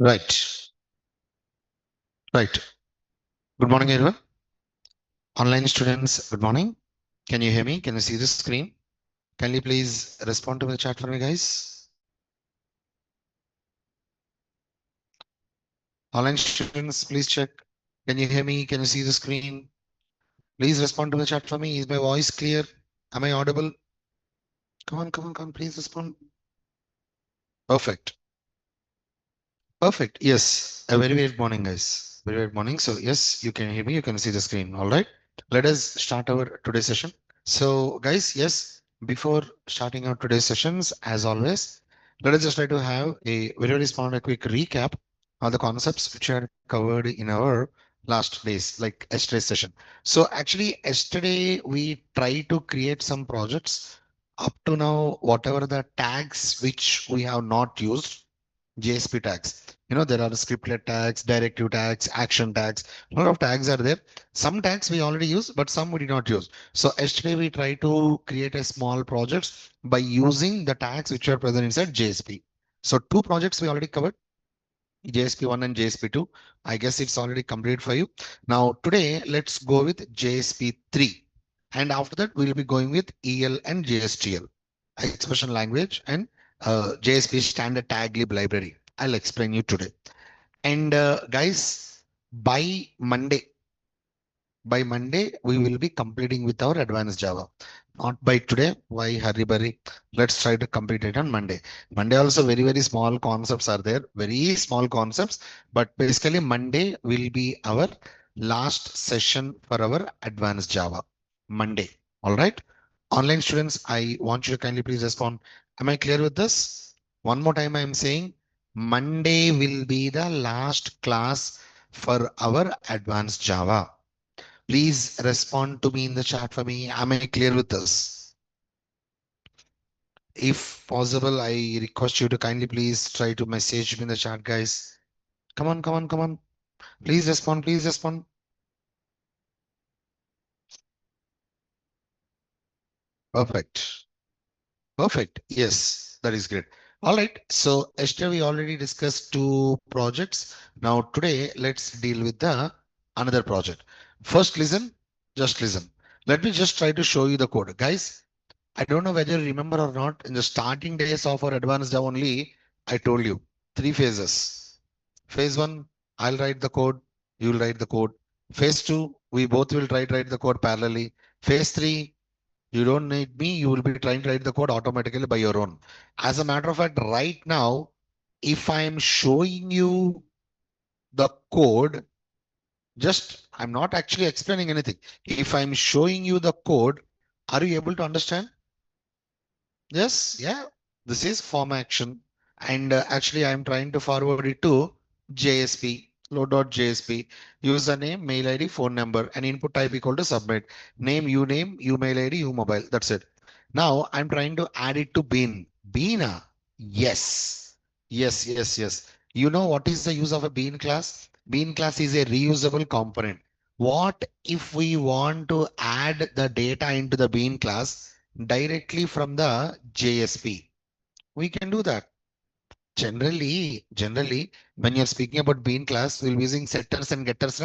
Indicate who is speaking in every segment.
Speaker 1: Right, right. Good morning, everyone. Online students, good morning. Can you hear me? Can you see the screen? Can you please respond to the chat for me, guys? Online students, please check. Can you hear me? Can you see the screen? Please respond to the chat for me. Is my voice clear? Am I audible? Come on, come on, come on. Please respond. Perfect. Perfect. Yes. A very, very good morning, guys. Very, very good morning. So, yes, you can hear me. You can see the screen. All right. Let us start our today's session. So, guys, yes, before starting our today's sessions, as always, let us just try to have a very, very small, a quick recap of the concepts which are covered in our last days, like yesterday's session. So, actually, yesterday we tried to create some projects up to now, whatever the tags which we have not used, JSP tags. There are scriptlet tags, directive tags, action tags. A lot of tags are there. Some tags we already use, but some we did not use. So yesterday we try to create a small projects by using the tags which are present inside JSP. So two projects we already covered, JSP1 and JSP2. I guess it's already completed for you. Now today let's go with JSP3. And after that we'll be going with EL and JSTL, expression language, and JSP standard tag lib library. I'll explain you today. And guys, by Monday, by Monday, we will be completing with our advanced Java. Not by today. Why hurry burry? Let's try to complete it on Monday. Monday also very, very small concepts are there. Very small concepts. But basically Monday will be our last session for our advanced Java. Monday. All right. Online students, I want you to kindly please respond. Am I clear with this? One more time I am saying Monday will be the last class for our advanced Java. Please respond to me in the chat for me. Am I clear with this? If possible, I request you to kindly please try to message me in the chat, guys. Come on, come on, come on. Please respond, please respond. Perfect. Perfect. Yes, that is great. All right. So, Esther, we already discussed two projects. Now, today, let's deal with the another project. First, listen, just listen. Let me just try to show you the code. Guys, I don't know whether you remember or not. In the starting days of our advanced Java only, I told you three phases. Phase one, I'll write the code, you'll write the code. Phase two, we both will try to write the code parallelly. Phase three, you don't need me, you will be trying to write the code automatically by your own. As a matter of fact, right now, if I am showing you the code, just I'm not actually explaining anything. If I'm showing you the code, are you able to understand? Yes, yeah. This is form action. And actually, I'm trying to forward it to JSP, load.jsp, username, mail ID, phone number, and input type equal to submit. Name, you mail ID, you mobile. That's it. Now I'm trying to add it to Bean. Beana. Yes. Yes, yes, yes. You know what is the use of a Bean class? Bean class is a reusable component. What if we want to add the data into the Bean class directly from the JSP? We can do that. Generally, when you're speaking about Bean class, we'll be using setters and getters,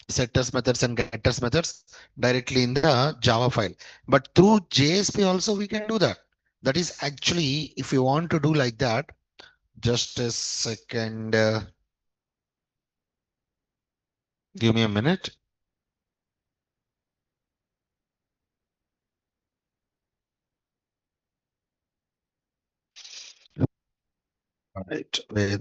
Speaker 1: setters methods and getters methods directly in the Java file. But through JSP also we can do that. That is actually, if you want to do like that, just a second, give me a minute. Right, where?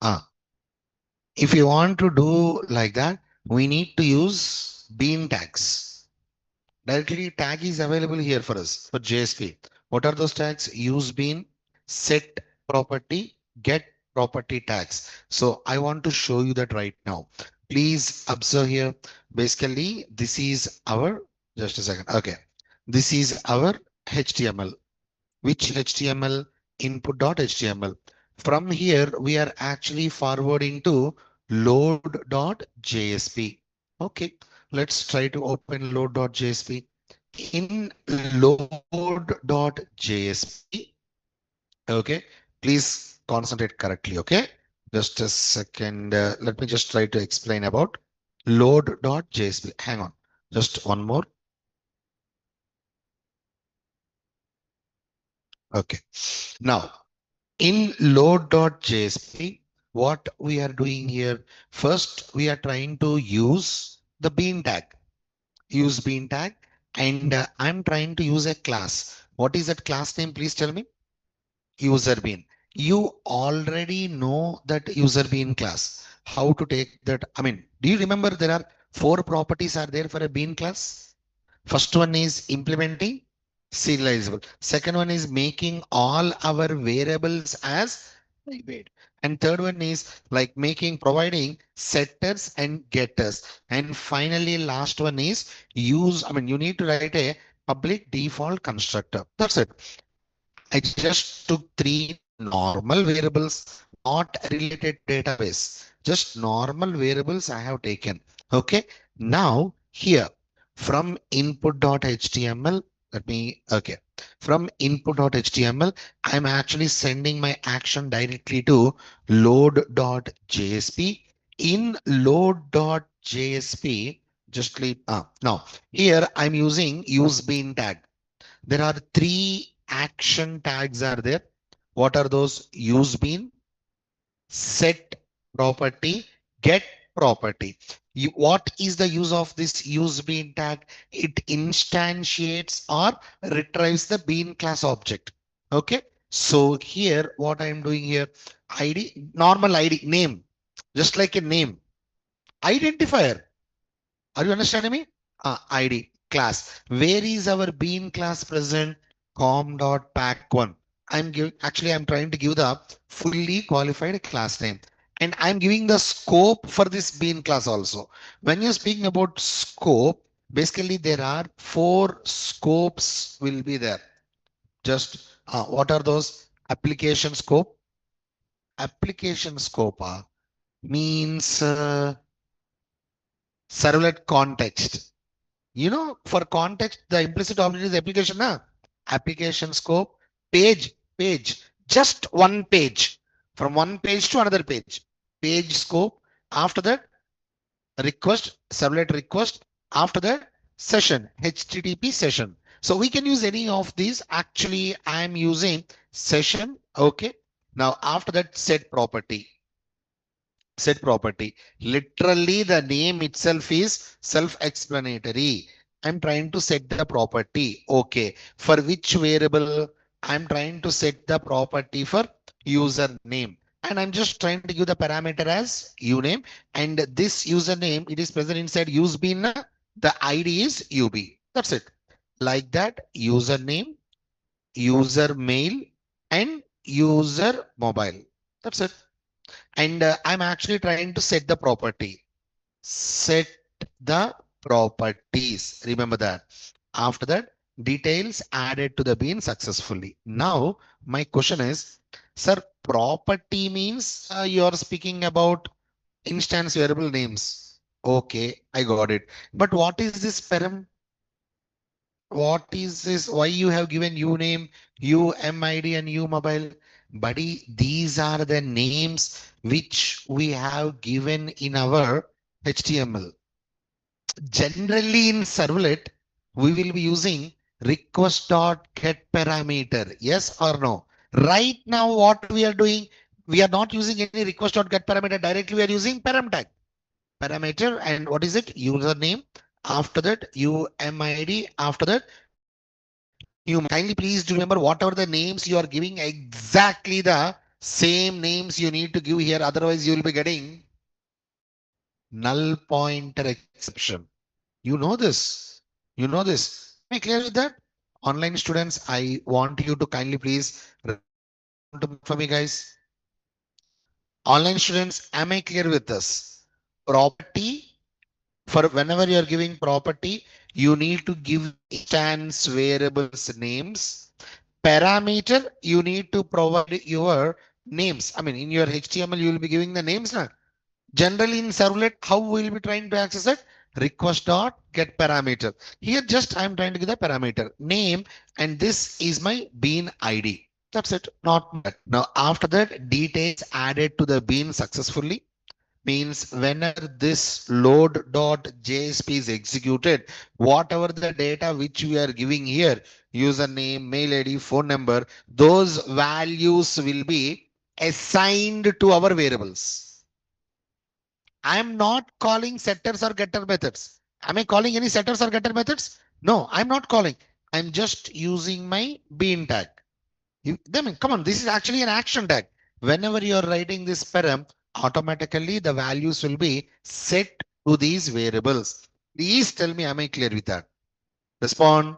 Speaker 1: Ah, if you want to do like that, we need to use bean tags. Directly tag is available here for us for JSP. What are those tags? Use bean, set property, get property tags. So I want to show you that right now. Please observe here. Basically, this is our, just a second. Okay. This is our HTML. Which HTML? Input.html. From here, we are actually forwarding to load.jsp. Okay, let's try to open load.jsp. in load.jsp. Okay, please concentrate correctly. Okay, just a second. Let me just try to explain about load.jsp. Hang on, just one more. Okay, now in load.jsp, what we are doing here, first we are trying to use the bean tag, use bean tag, and I'm trying to use a class. What is that class name? Please tell me. User bean. You already know that user bean class. How to take that? I mean, do you remember there are four properties are there for a bean class? First one is implementing serializable. Second one is making all our variables as private. And third one is like making providing setters and getters. And finally, last one is use. I mean, you need to write a public default constructor. That's it. I just took three normal variables, not related database, just normal variables I have taken. Okay. Now here from input.html, let me, okay. From input.html, I'm actually sending my action directly to load.jsp. In load.jsp, just leave, now here I'm using use bean tag. There are three action tags are there. What are those? Use bean, set property, get property. What is the use of this use bean tag? It instantiates or retrieves the bean class object. Okay. So here, what I am doing here, ID, normal ID, name, just like a name, identifier. Are you understanding me? ID class. Where is our bean class present? Com.pack1. I'm trying to give the fully qualified class name. And I'm giving the scope for this bean class also. When you're speaking about scope, basically there are four scopes will be there. Just what are those? Application scope. Application scope means servlet context. You know, for context, the implicit object is application, na? Application scope, page, just one page, from one page to another page. Page scope. After that, request, servlet request. After that, session, HTTP session. So we can use any of these. Actually, I'm using session. Okay. Now, after that, set property. Set property. Literally, the name itself is self-explanatory. I'm trying to set the property. Okay. For which variable? I'm trying to set the property for username. And I'm just trying to give the parameter as uname. And this username, it is present inside use bean. The ID is UB. That's it. Like that, username, user mail, and user mobile. That's it. And I'm actually trying to set the property. Set the properties. Remember that. After that, details added to the bean successfully. Now, my question is, sir, property means you're speaking about instance variable names. Okay, I got it. But what is this param? What is this? Why you have given uname, UMID and UMobile? Buddy, these are the names which we have given in our HTML. Generally in servlet, we will be using request.get parameter. Yes or no? Right now, what we are doing, we are not using any request.get parameter directly. We are using param tag parameter. And what is it? Username. After that, UMID. After that, you kindly please do remember whatever the names you are giving, exactly the same names you need to give here. Otherwise, you will be getting null pointer exception. You know this. You know this. Am I clear with that? Online students, I want you to kindly please respond to for me, guys. Online students, am I clear with this? Property, for whenever you are giving property, you need to give instance variables names. Parameter, you need to provide your names. I mean, in your HTML, you will be giving the names. Na? Generally in servlet, how we will be trying to access it? request dot get parameter. Here just I'm trying to give the parameter name, and this is my bean ID. That's it, not more. Now after that, details added to the bean successfully means whenever this load.jsp is executed, whatever the data which we are giving here, username, mail ID, phone number, those values will be assigned to our variables. I am not calling setters or getter methods. Am I calling any setters or getter methods? No, I'm not calling. I'm just using my bean tag. Come on, this is actually an action tag. Whenever you're writing this param, automatically the values will be set to these variables. Please tell me, am I clear with that? Respond.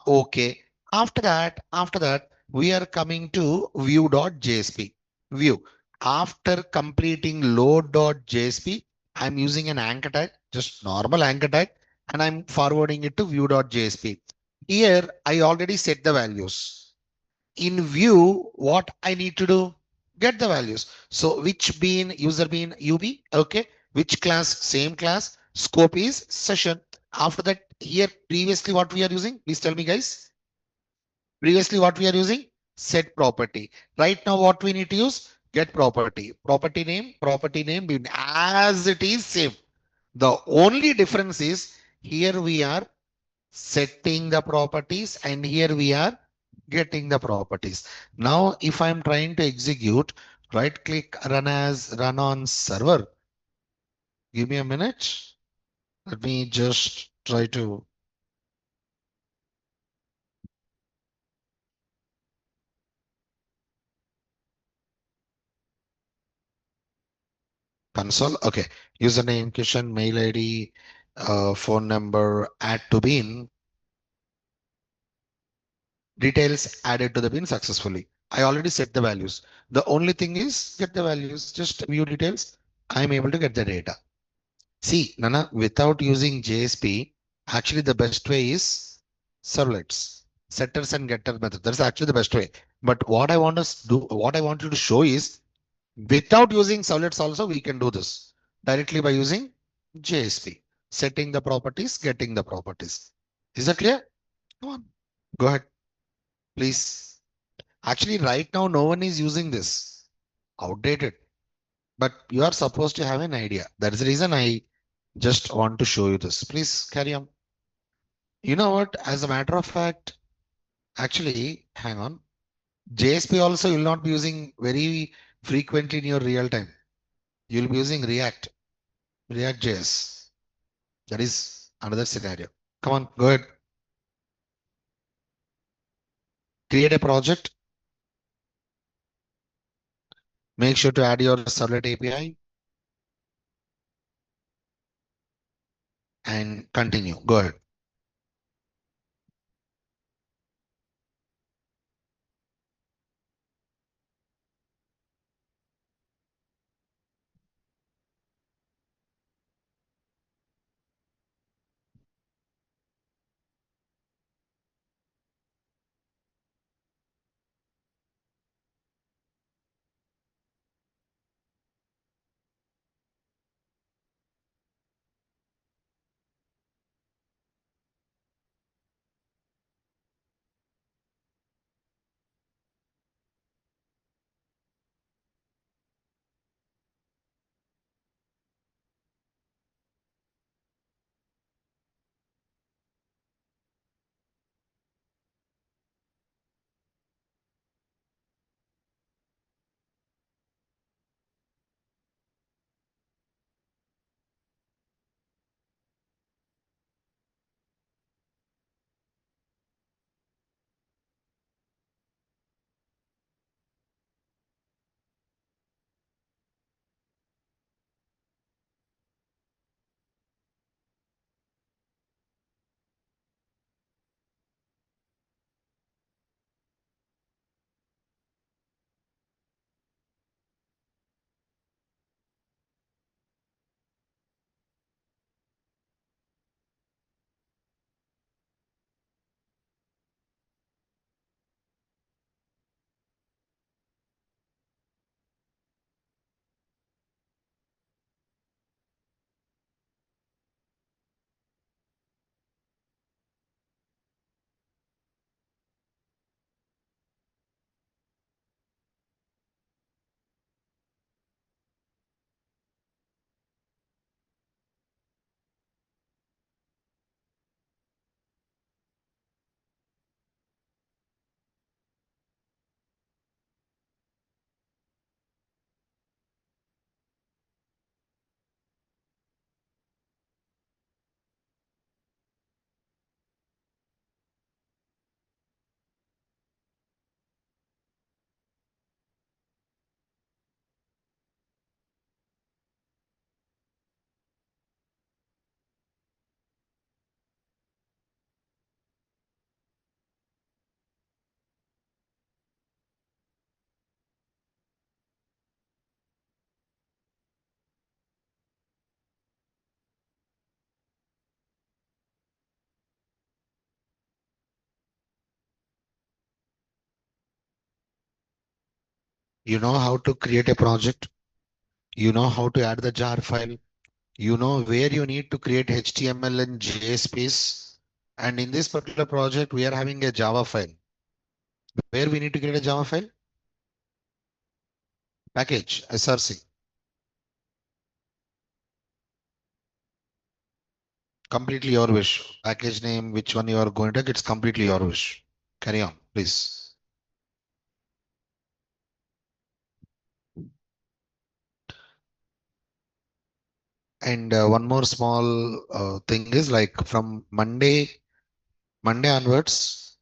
Speaker 1: Okay. After that, we are coming to view.jsp. View. After completing load.jsp, I'm using an anchor tag, just normal anchor tag, and I'm forwarding it to view.jsp. Here, I already set the values. In view, what I need to do? Get the values. So which bean, user bean, UB, okay. Which class? Same class. Scope is session. After that, here previously what we are using? Please tell me, guys. Previously what we are using? Set property. Right now what we need to use? Get property. Property name bean as it is same. The only difference is here we are setting the properties and here we are getting the properties. Now, if I'm trying to execute, right click run on server. Give me a minute. Let me just try to console. Okay. Username, Kishan, mail ID, phone number, add to bin, details added to the bin successfully. I already set the values. The only thing is get the values, just view details. I'm able to get the data. See, Nana, without using JSP, actually the best way is servlets, setters and getter method. That's actually the best way. But what I want you to show is without using servlets also, we can do this directly by using JSP, setting the properties, getting the properties. Is that clear? Come on, go ahead, please. Actually, right now, no one is using this. Outdated. But you are supposed to have an idea. That is the reason I just want to show you this. Please carry on. You know what? As a matter of fact, actually, hang on. JSP also you'll not be using very frequently in your real time. You'll be using React JS. That is another scenario. Come on, go ahead. Create a project. Make sure to add your servlet API and continue. Go ahead. You know how to create a project. You know how to add the jar file. You know where you need to create HTML and JS space. And in this particular project, we are having a Java file. Where we need to create a Java file? Package, SRC. Completely your wish. Package name, which one you are going to, it's completely your wish. Carry on, please. And one more small thing is like from Monday onwards,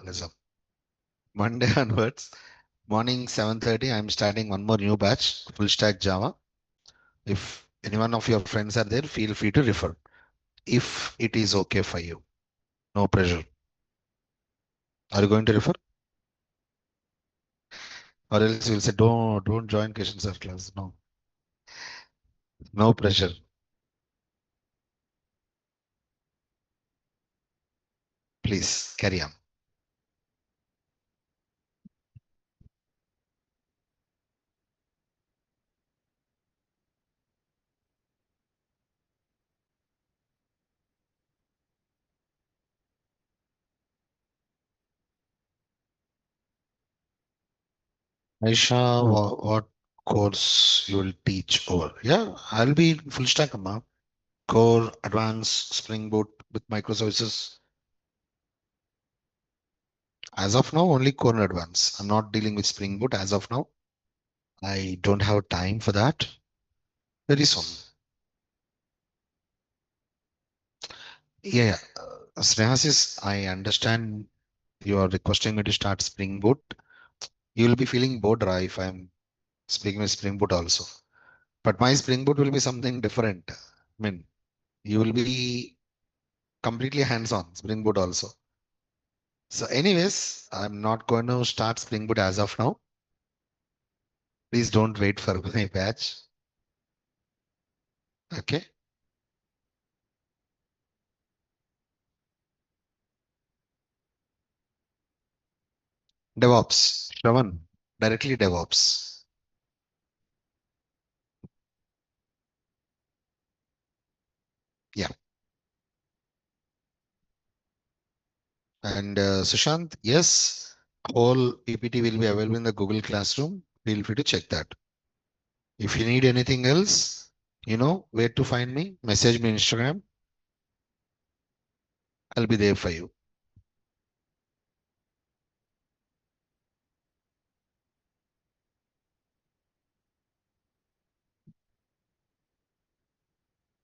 Speaker 1: listen, Monday onwards, morning 7:30, I'm starting one more new batch, full stack Java. If any one of your friends are there, feel free to refer. If it is okay for you, no pressure. Are you going to refer? Or else you'll say, don't join Kishan sir class. No, no pressure. Please carry on. Aisha, what course you will teach over? Yeah, I'll be full stack, Amma. Core, advanced, Spring Boot with microservices. As of now, only core and advanced. I'm not dealing with Spring Boot as of now. I don't have time for that. Very soon. Yeah, yeah. Snehasis, I understand you are requesting me to start Spring Boot. You will be feeling bored, Ra, if I'm speaking with Spring Boot also. But my Spring Boot will be something different. I mean, you will be completely hands-on Spring Boot also. So, anyways, I'm not going to start Spring Boot as of now. Please don't wait for my batch. Okay. DevOps. Shravan, directly DevOps. Yeah. And Sushant, yes, whole PPT will be available in the Google Classroom. Feel free to check that. If you need anything else, you know where to find me. Message me on Instagram. I'll be there for you.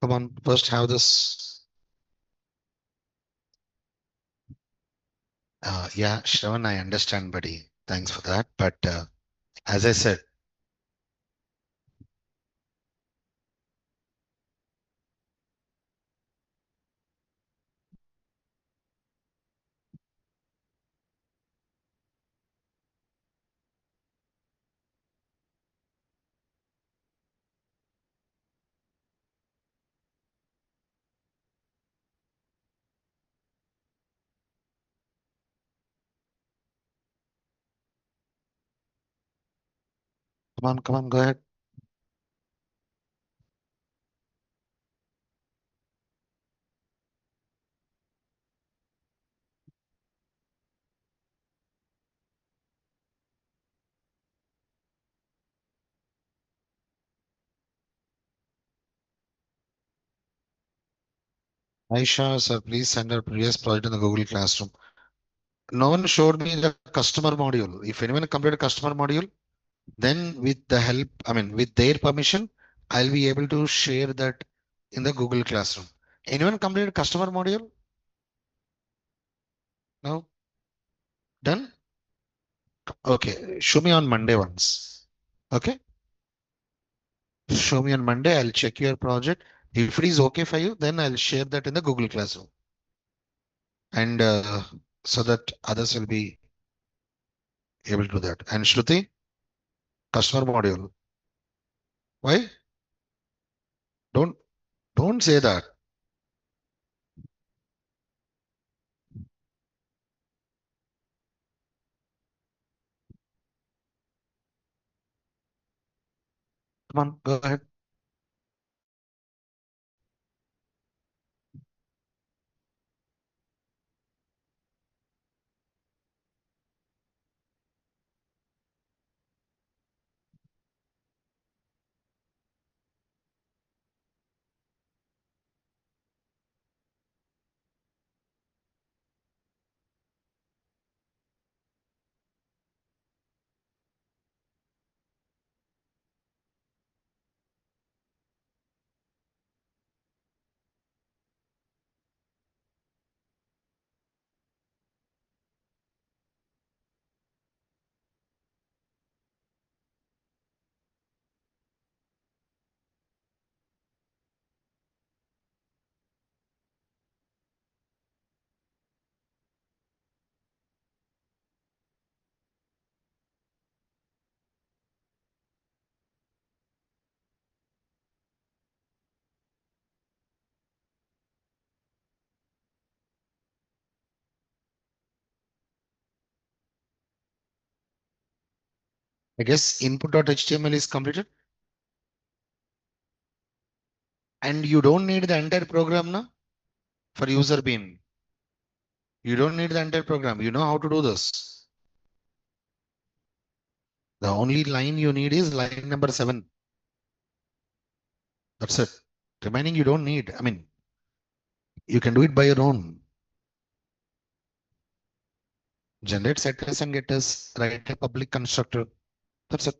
Speaker 1: Come on, first have this. Yeah, Shravan, I understand, buddy. Thanks for that. But as I said, come on, go ahead. Aisha, sir, please send our previous project in the Google Classroom. No one showed me the customer module. If anyone completed customer module, then with the help, I mean, with their permission, I'll be able to share that in the Google Classroom. Anyone completed customer module? No? Done? Okay. Show me on Monday once. Okay. Show me on Monday. I'll check your project. If it is okay for you, then I'll share that in the Google Classroom. And so that others will be able to do that. And Shruti, customer module. Why? Don't don't say that. Come on, go ahead. I guess input.html is completed. And you don't need the entire program now for user bean. You don't need the entire program. You know how to do this. The only line you need is line number 7. That's it. Remaining you don't need. I mean, you can do it by your own. Generate setters and getters, write a public constructor. That's it.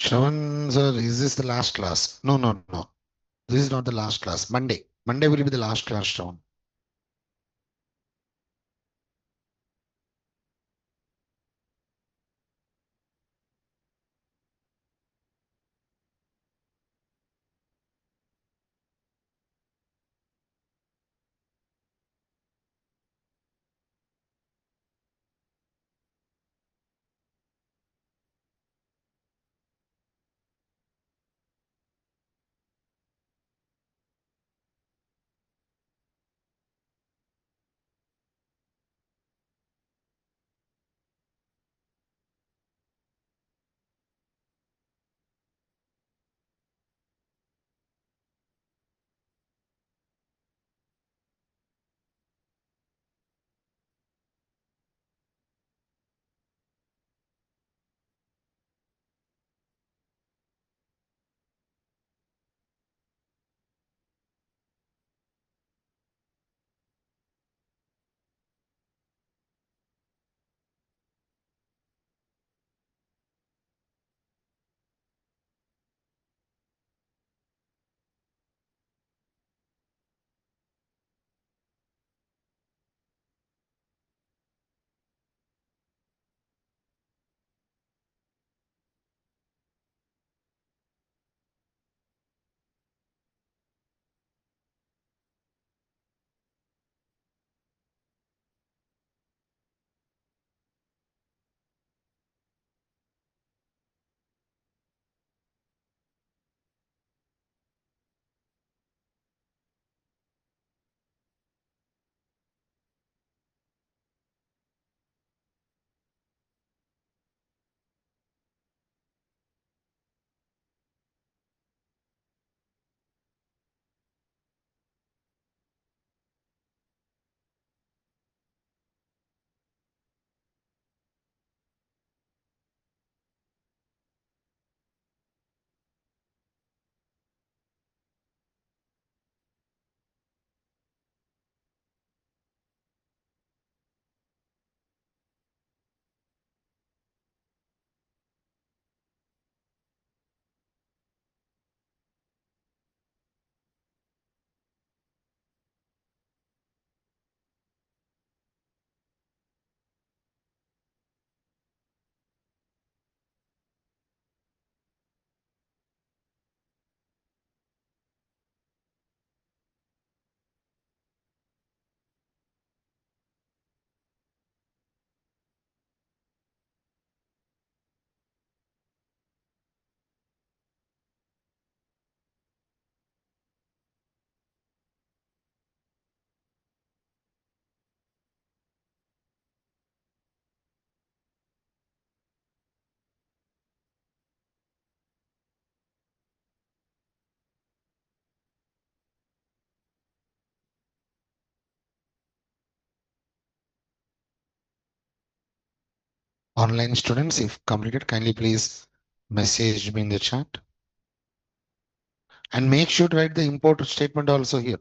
Speaker 1: Shravan, sir, is this the last class? No, no, no. This is not the last class. Monday. Monday will be the last class, Shravan. Online students, if completed, kindly please message me in the chat. And make sure to write the import statement also here.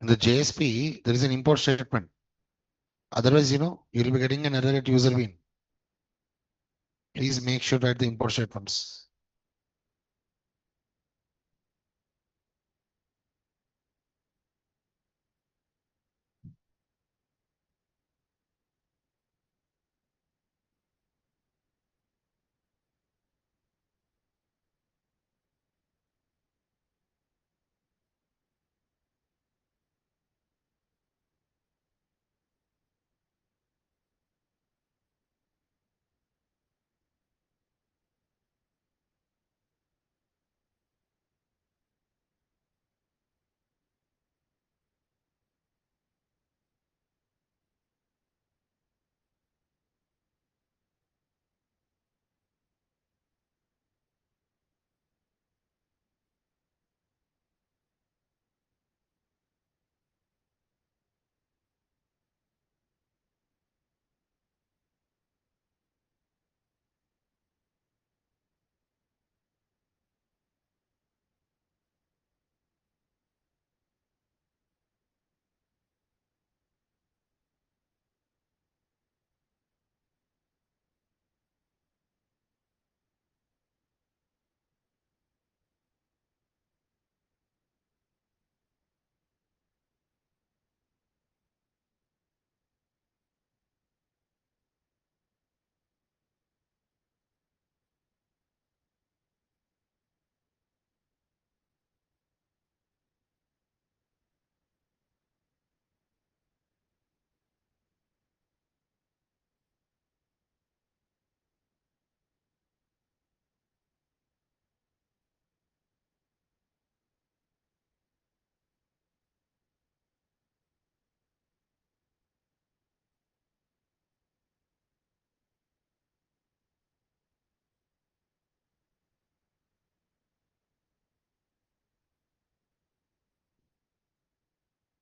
Speaker 1: In the JSP, there is an import statement. Otherwise, you'll be getting an error at user bean. Please make sure to write the import statements.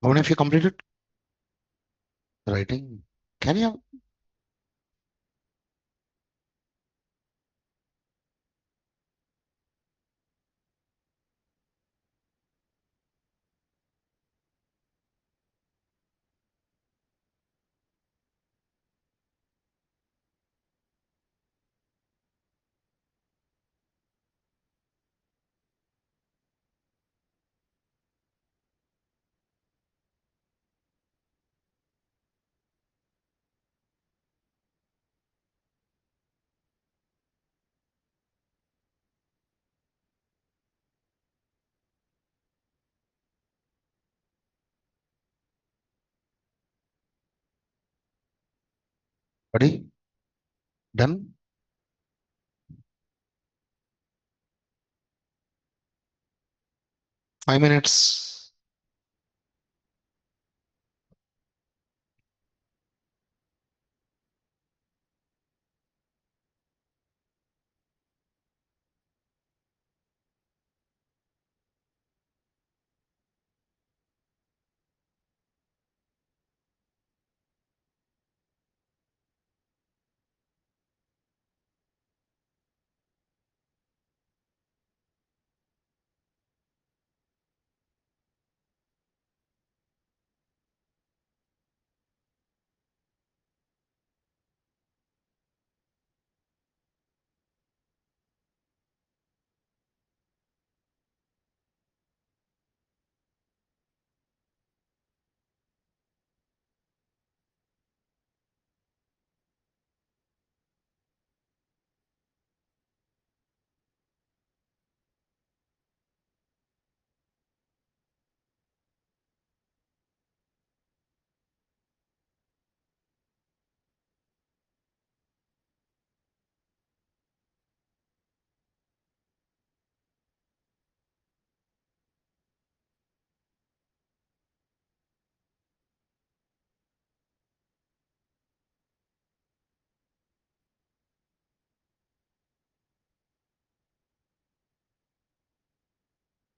Speaker 1: How many of you completed writing? Can you? Buddy? Done? 5 minutes.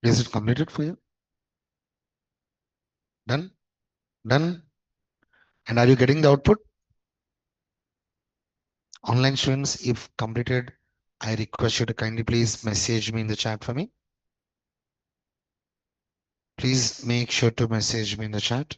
Speaker 1: Is it completed for you? Done? Done? And are you getting the output? Online students, if completed, I request you to kindly please message me in the chat for me. Please make sure to message me in the chat.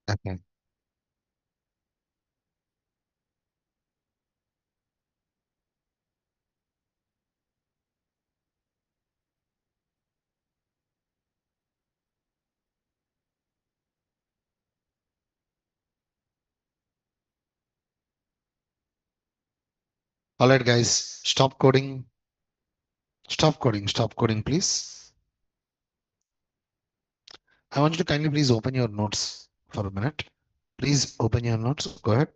Speaker 1: Okay. All right, guys, stop coding. Stop coding. Stop coding, please. I want you to kindly please open your notes for a minute. Please open your notes. Go ahead.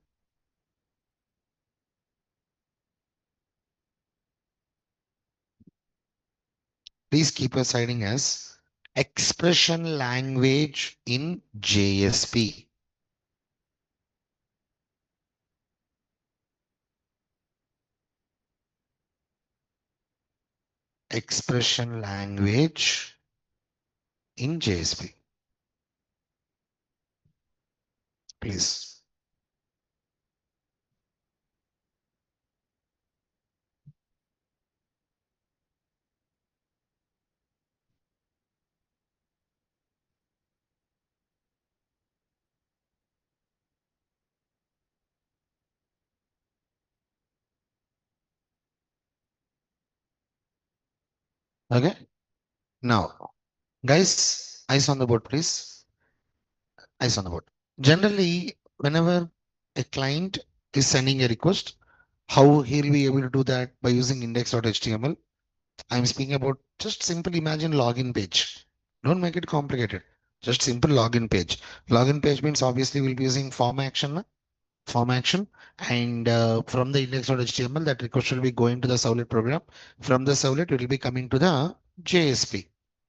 Speaker 1: Please keep us citing as expression language in JSP. Expression language in JSP. Please. Okay. Now, guys, eyes on the board, please. Eyes on the board. Generally, whenever a client is sending a request, how he'll be able to do that by using index.html. I'm speaking about just simple imagine login page. Don't make it complicated. Just simple login page. Login page means obviously we'll be using form action, and from the index.html that request will be going to the servlet program. From the servlet it will be coming to the JSP.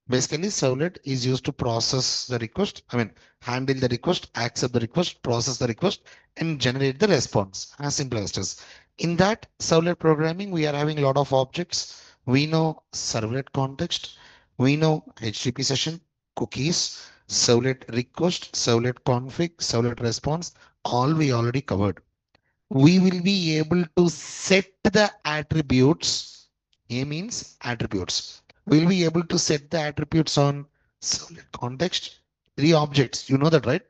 Speaker 1: Basically servlet is used to process the request, I mean handle the request, accept the request, process the request, and generate the response, as simple as it is. In that servlet programming we are having a lot of objects. We know servlet context, we know HTTP session, cookies, servlet request, servlet config, servlet response, all we already covered. We will be able to set the attributes. A means attributes. We'll be able to set the attributes on servlet context. Three objects. You know that, right?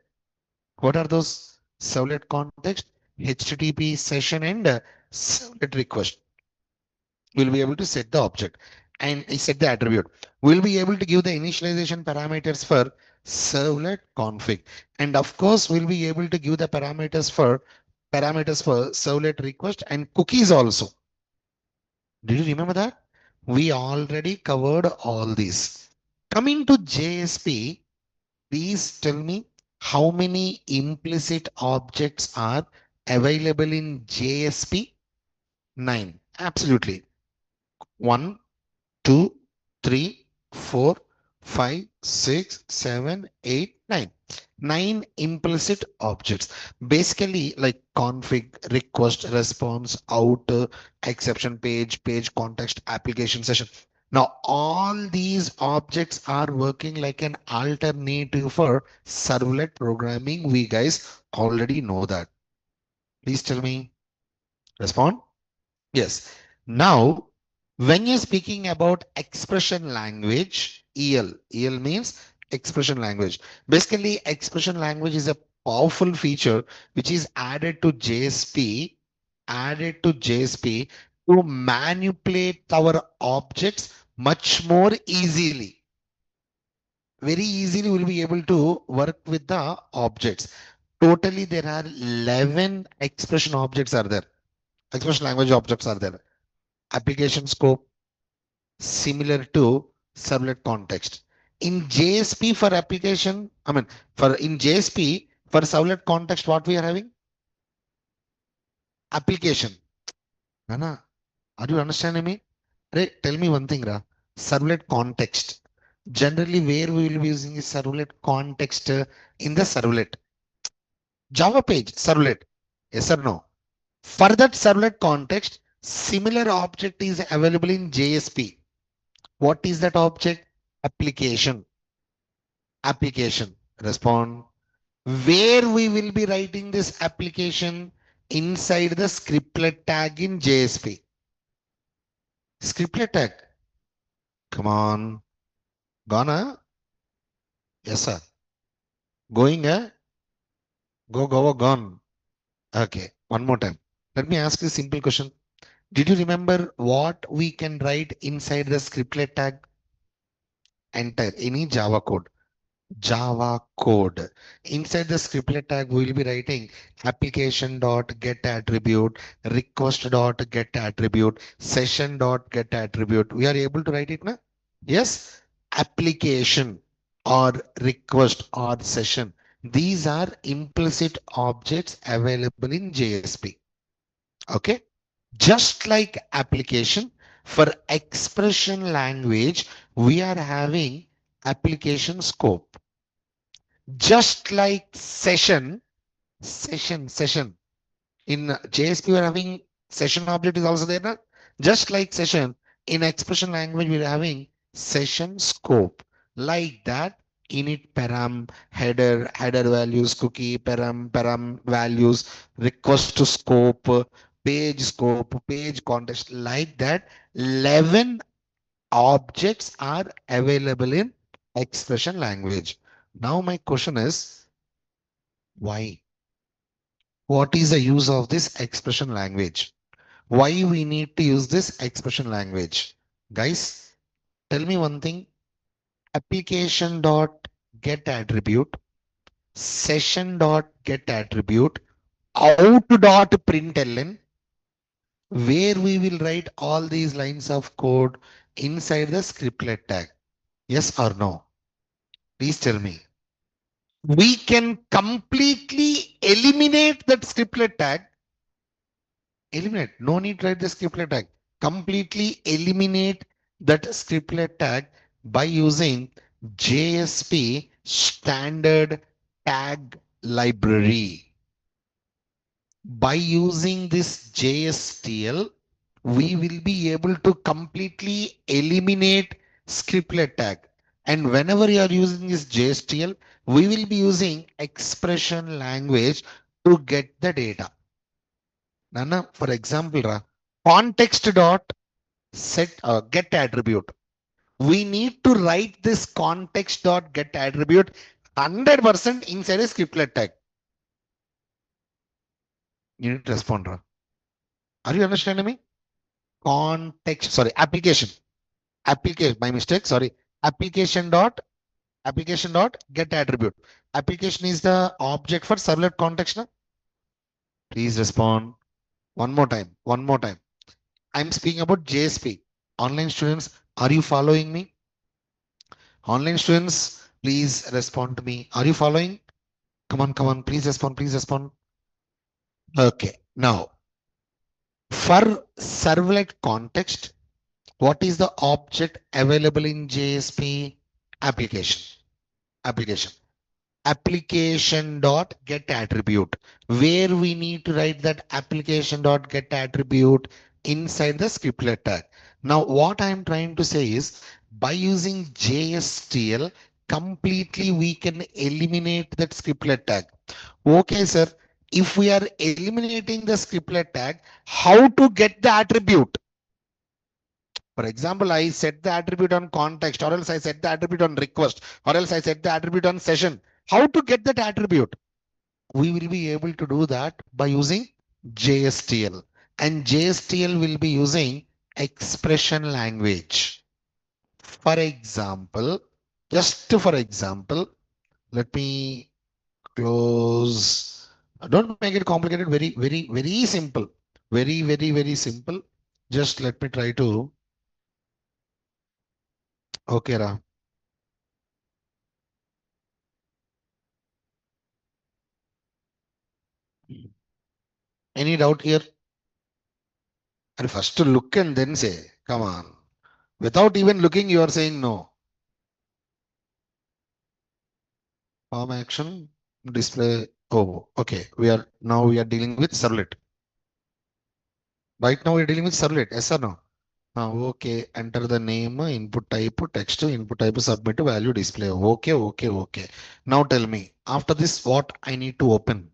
Speaker 1: What are those? Servlet context, HTTP session, and servlet request. We'll be able to set the object and set the attribute. We'll be able to give the initialization parameters for servlet config. And of course, we'll be able to give the parameters for servlet request and cookies also. Did you remember that? We already covered all these. Coming to JSP, please tell me how many implicit objects are available in JSP? 9. Absolutely. 1, 2, 3, 4, 5, 6, 7, 8, 9. 9 implicit objects. Basically, like config, request, response, out, exception page, page context, application session. Now, all these objects are working like an alternative for servlet programming. We guys already know that. Please tell me, respond. Yes. Now, when you're speaking about expression language, EL means expression language. Basically, expression language is a powerful feature which is added to JSP to manipulate our objects much more easily. very easily we'll be able to work with the objects. Totally, there are 11 expression objects are there. Expression language objects are there. Application scope, similar to servlet context. In JSP for application, I mean, for in JSP for servlet context, what we are having? Application. Nana, are you understanding me? Tell me one thing, Ra. Servlet context. Generally, where we will be using is servlet context in the servlet. Java page, servlet. Yes or no? For that servlet context, similar object is available in JSP. What is that object? Application. Application. Respond. Where we will be writing this application inside the scriptlet tag in JSP. Scriptlet tag. Come on. Gonna? Yes, sir. Going, gone. Okay. One more time. Let me ask you a simple question. Did you remember what we can write inside the scriptlet tag? Enter any Java code. Java code. Inside the scriptlet tag, we will be writing application dot get attribute, request dot get attribute, session dot get attribute. We are able to write it now? Yes. Application or request or session. These are implicit objects available in JSP. Okay. Just like application, for expression language, we are having application scope. Just like session. In JSP, we are having session object is also there. Na? Just like session, in expression language, we are having session scope. Like that, init param, header values, cookie, param values, request to scope, page context. Like that, 11 objects are available in expression language. Now my question is, why? What is the use of this expression language? Why we need to use this expression language? Guys, tell me one thing. Application dot get attribute, session dot get attribute, out dot println, where we will write all these lines of code inside the scriptlet tag. Yes or no? Please tell me. We can completely eliminate that scriptlet tag. Eliminate. No need to write the scriptlet tag. Completely eliminate that scriptlet tag by using JSP standard tag library. By using this JSTL, we will be able to completely eliminate scriptlet tag. And whenever you are using this JSTL, we will be using expression language to get the data. Nana, for example, context dot set get attribute. We need to write this context dot get attribute 100% inside a scriptlet tag. You need to respond. Are you understanding me? Context, sorry, application, my mistake, sorry. Application dot get attribute. Application is the object for servlet context. Na? Please respond. One more time. I'm speaking about JSP. Online students, are you following me? Online students, please respond to me. Are you following? Come on, please respond, please respond. Okay, now for servlet context, what is the object available in JSP? Application. Application. Application dot get attribute, where we need to write that application dot get attribute inside the scriptlet tag. Now, what I'm trying to say is by using JSTL, completely we can eliminate that scriptlet tag. Okay, sir. If we are eliminating the scriptlet tag, how to get the attribute? For example, I set the attribute on context, or else I set the attribute on request, or else I set the attribute on session. How to get that attribute? We will be able to do that by using JSTL. And JSTL will be using expression language. For example, Just for example, let me close. Don't make it complicated. Very, very, very simple. Very, very, very simple. Just let me try to. Okay, Ra. Any doubt here? And first to look and then say, come on. Without even looking, you are saying no. Form action, display. Oh, okay. We are dealing with servlet. Right now we're dealing with servlet. Yes or no? Okay. Enter the name, input type, text, input type, submit value display. Okay, okay, okay. Now tell me, after this, what I need to open?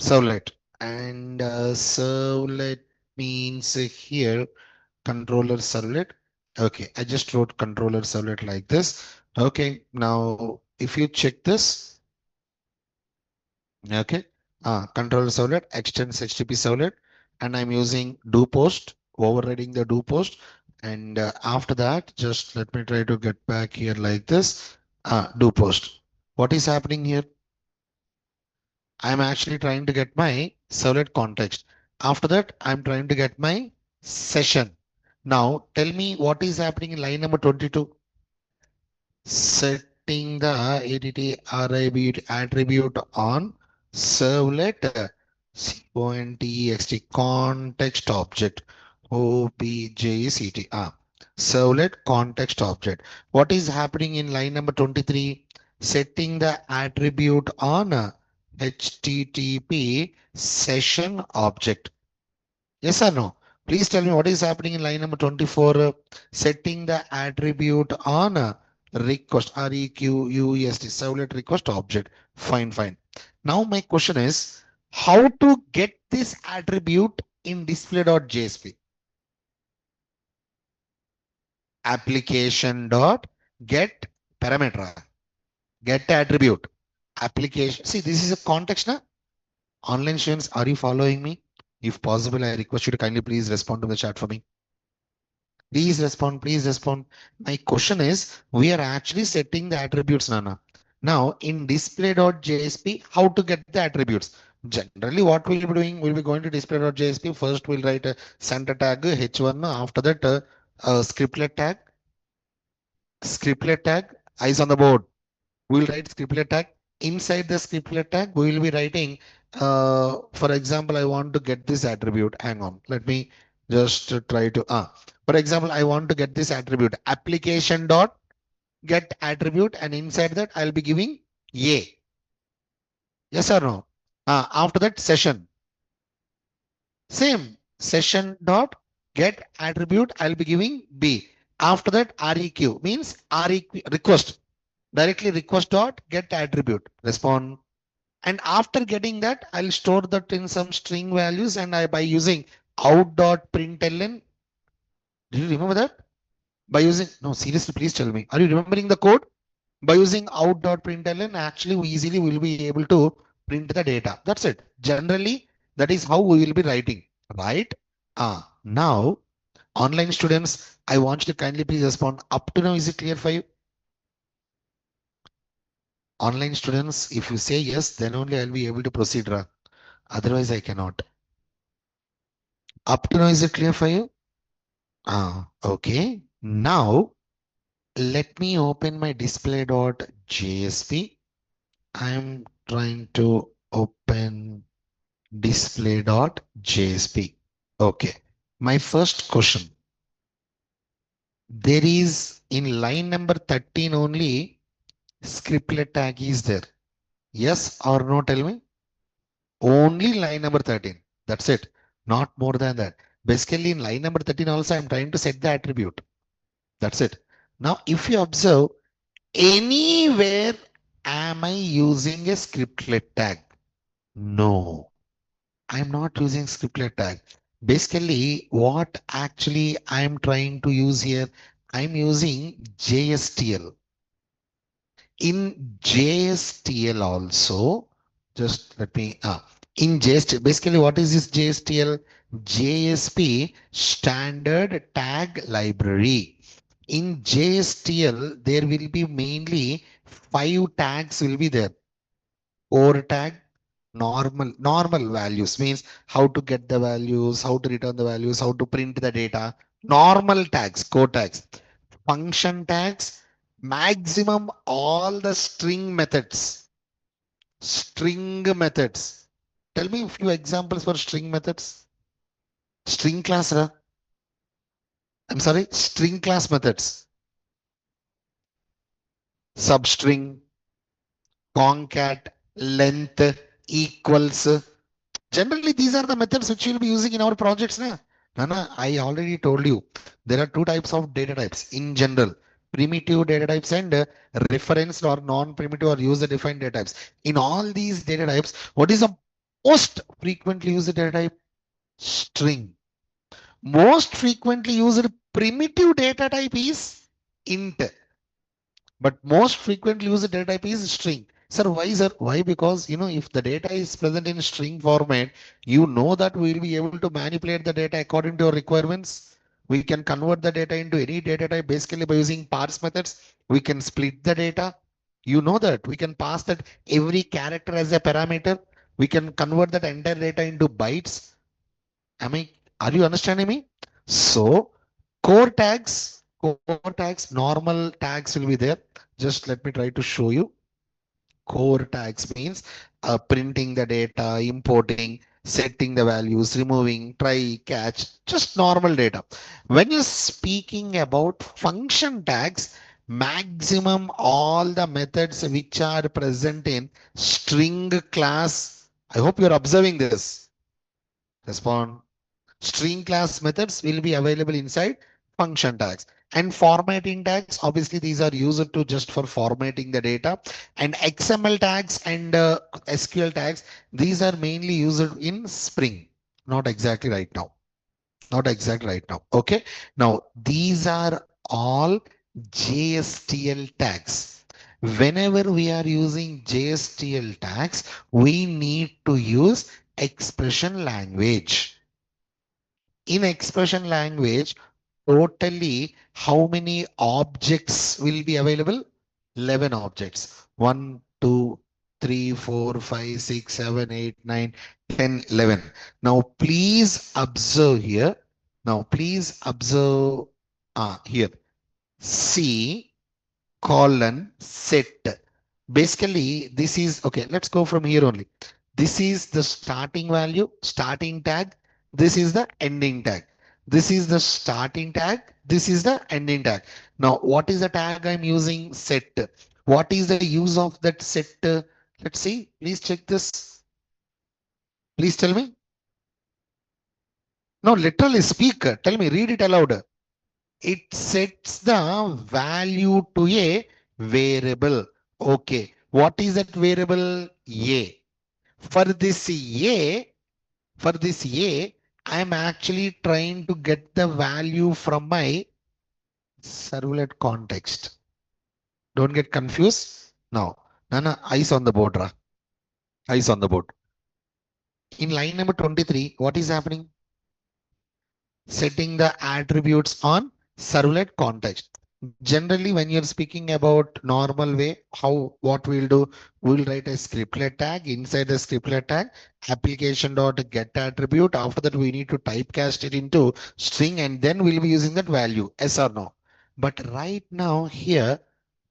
Speaker 1: Servlet. And servlet means here controller servlet. Okay, I just wrote controller servlet like this. Okay, now if you check this, okay, controller servlet extends HTTP servlet, and I'm using do post, overriding the do post. And after that, just let me try to get back here like this. Do post. What is happening here? I'm actually trying to get my servlet context. After that, I'm trying to get my session. Now, tell me what is happening in line number 22. Setting the attribute on servlet context object object servlet context object. What is happening in line number 23? Setting the attribute on http session object. Yes or no? Please tell me what is happening in line number 24. Setting the attribute on request, request, servlet request object. Fine, fine. Now my question is, how to get this attribute in display.jsp? Application dot get parameter, get attribute. Application. See, this is a context now. Online students, are you following me? If possible, I request you to kindly please respond to the chat for me. Please respond, please respond. My question is, we are actually setting the attributes, Nana. Now, in display.jsp, how to get the attributes? Generally, what we'll be doing, we'll be going to display.jsp. First, we'll write a center tag h1. After that, scriptlet tag, eyes on the board. We'll write scriptlet tag. Inside the scriptlet tag, we will be writing, for example, I want to get this attribute. Hang on, let me just try to, for example, I want to get this attribute application dot get attribute, and inside that I'll be giving A. Yes or no? After that session, same session dot get attribute, I'll be giving B. After that REQ means REQ request, directly request dot get attribute respond. And after getting that, I'll store that in some string values, and I by using out.println. Do you remember that? By using, no, seriously, please tell me. Are you remembering the code? By using out.println, actually we easily will be able to print the data. That's it. Generally, that is how we will be writing, right? Now, online students, I want you to kindly please respond. Up to now, is it clear for you? Online students, if you say yes, then only I'll be able to proceed. Otherwise, I cannot. Up to now, is it clear for you? Okay. Now, let me open my display.jsp. I'm trying to open display.jsp. Okay. My first question. There is in line number 13 only scriptlet tag is there. Yes or no? Tell me. Only line number 13. That's it. Not more than that. Basically, in line number 13 also, I'm trying to set the attribute. That's it. Now, if you observe, anywhere am I using a scriptlet tag? No, I'm not using scriptlet tag. Basically, what actually I'm trying to use here, I'm using JSTL. In JSTL also, just let me, in JSTL, basically what is this JSTL? JSP standard tag library. In JSTL, there will be mainly five tags will be there. Core tag, normal values means how to get the values, how to return the values, how to print the data. Normal tags, core tags. Function tags, maximum all the string methods. String methods. Tell me a few examples for string methods. String class, I'm sorry, string class methods. Substring, concat, length, equals. Generally, these are the methods which we'll be using in our projects. Na? Nana, I already told you there are two types of data types in general. Primitive data types and referenced or non-primitive or user-defined data types. In all these data types, what is the most frequently used data type? String. Most frequently used primitive data type is int, but most frequently used data type is string. Sir, why, sir? Why? Because if the data is present in string format, you know that we will be able to manipulate the data according to your requirements. We can convert the data into any data type basically by using parse methods. We can split the data. You know that we can pass that every character as a parameter. We can convert that entire data into bytes. Am I, are you understanding me? So core tags, normal tags will be there. Just let me try to show you. Core tags means printing the data, importing, setting the values, removing, try, catch, just normal data. When you're speaking about function tags, maximum all the methods which are present in string class. I hope you're observing this. Respond. String class methods will be available inside function tags. And formatting tags, obviously these are used to just for formatting the data. And XML tags and SQL tags, these are mainly used in Spring. Not exactly right now. Not exactly right now. Okay. Now, these are all JSTL tags. Whenever we are using JSTL tags, we need to use expression language. In expression language, totally how many objects will be available? 11 objects. 1, 2, 3, 4, 5, 6, 7, 8, 9, 10, 11. Now, please observe here. Now, please observe here. C colon set. Basically, this is okay. Let's go from here only. This is the starting value, starting tag. This is the ending tag. This is the starting tag. This is the ending tag. Now, what is the tag I'm using? Set. What is the use of that set? Let's see. Please check this. Please tell me. No, literally speak. Tell me. Read it aloud. It sets the value to a variable. Okay. What is that variable? A. For this A, for this A, I'm actually trying to get the value from my servlet context. Don't get confused. Now, Nana, eyes on the board, Ra. Eyes on the board. In line number 23, what is happening? Setting the attributes on servlet context. Generally, when you're speaking about normal way, how what we'll do, we'll write a scriptlet tag inside the scriptlet tag, application dot get attribute. After that, we need to typecast it into string, and then we'll be using that value, yes or no. But right now here,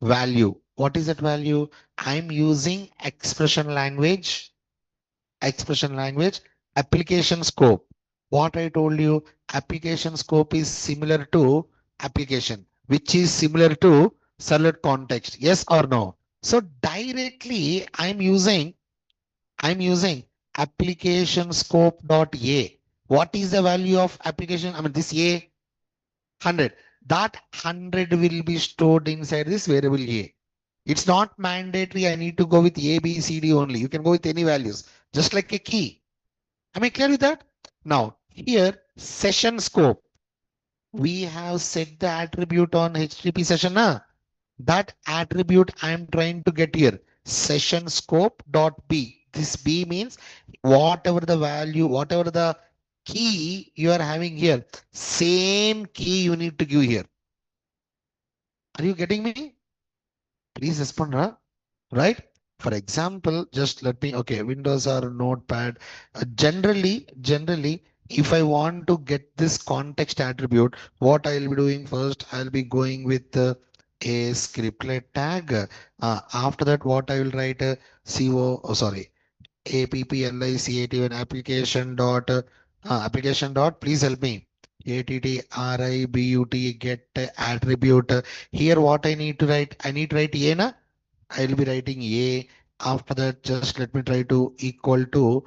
Speaker 1: value. What is that value? I'm using expression language, application scope. What I told you, application scope is similar to application, which is similar to servlet context. Yes or no? So directly I'm using application scope dot a. What is the value of application? I mean this a 100. That 100 will be stored inside this variable a. It's not mandatory. I need to go with A, B, C, D only. You can go with any values, just like a key. Am I clear with that? Now, here, session scope. We have set the attribute on HTTP session. That attribute I'm trying to get here. Session scope dot B. This B means whatever the value, whatever the key you are having here, same key you need to give here. Are you getting me? Please respond, huh? Right? For example, just let me, okay, Windows or Notepad. Generally, if I want to get this context attribute, what I'll be doing first, I'll be going with a scriptlet tag. After that, what I will write sorry, applicat application dot application dot. Please help me. Attribut get attribute. Here, what I need to write? I need to write a na. I'll be writing a. After that, just let me try to equal to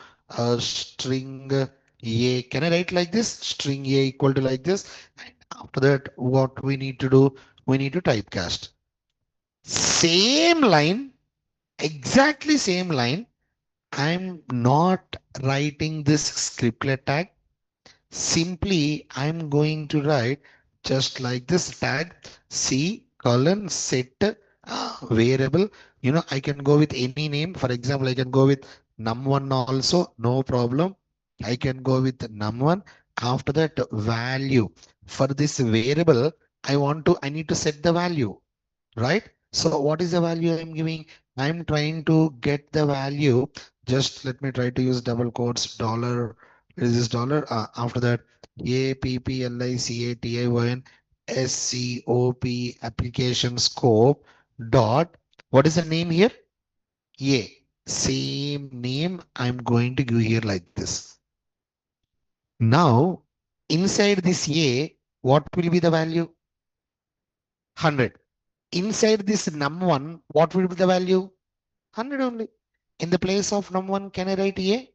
Speaker 1: string a. Can I write like this? String a equal to like this. And after that, what we need to do? We need to typecast. Same line, exactly same line. I'm not writing this scriptlet tag. Simply, I'm going to write just like this tag C colon set variable. I can go with any name. For example, I can go with num1 also, no problem. I can go with num1. After that, value for this variable, I need to set the value, right? So what is the value I'm giving? I'm trying to get the value. Just let me try to use double quotes dollar. Is this dollar? After that, APPLICATION application scope dot. What is the name here? A. Same name I'm going to give here like this. Now, inside this A, what will be the value? 100. Inside this num1, what will be the value? 100 only. In the place of num1, can I write A?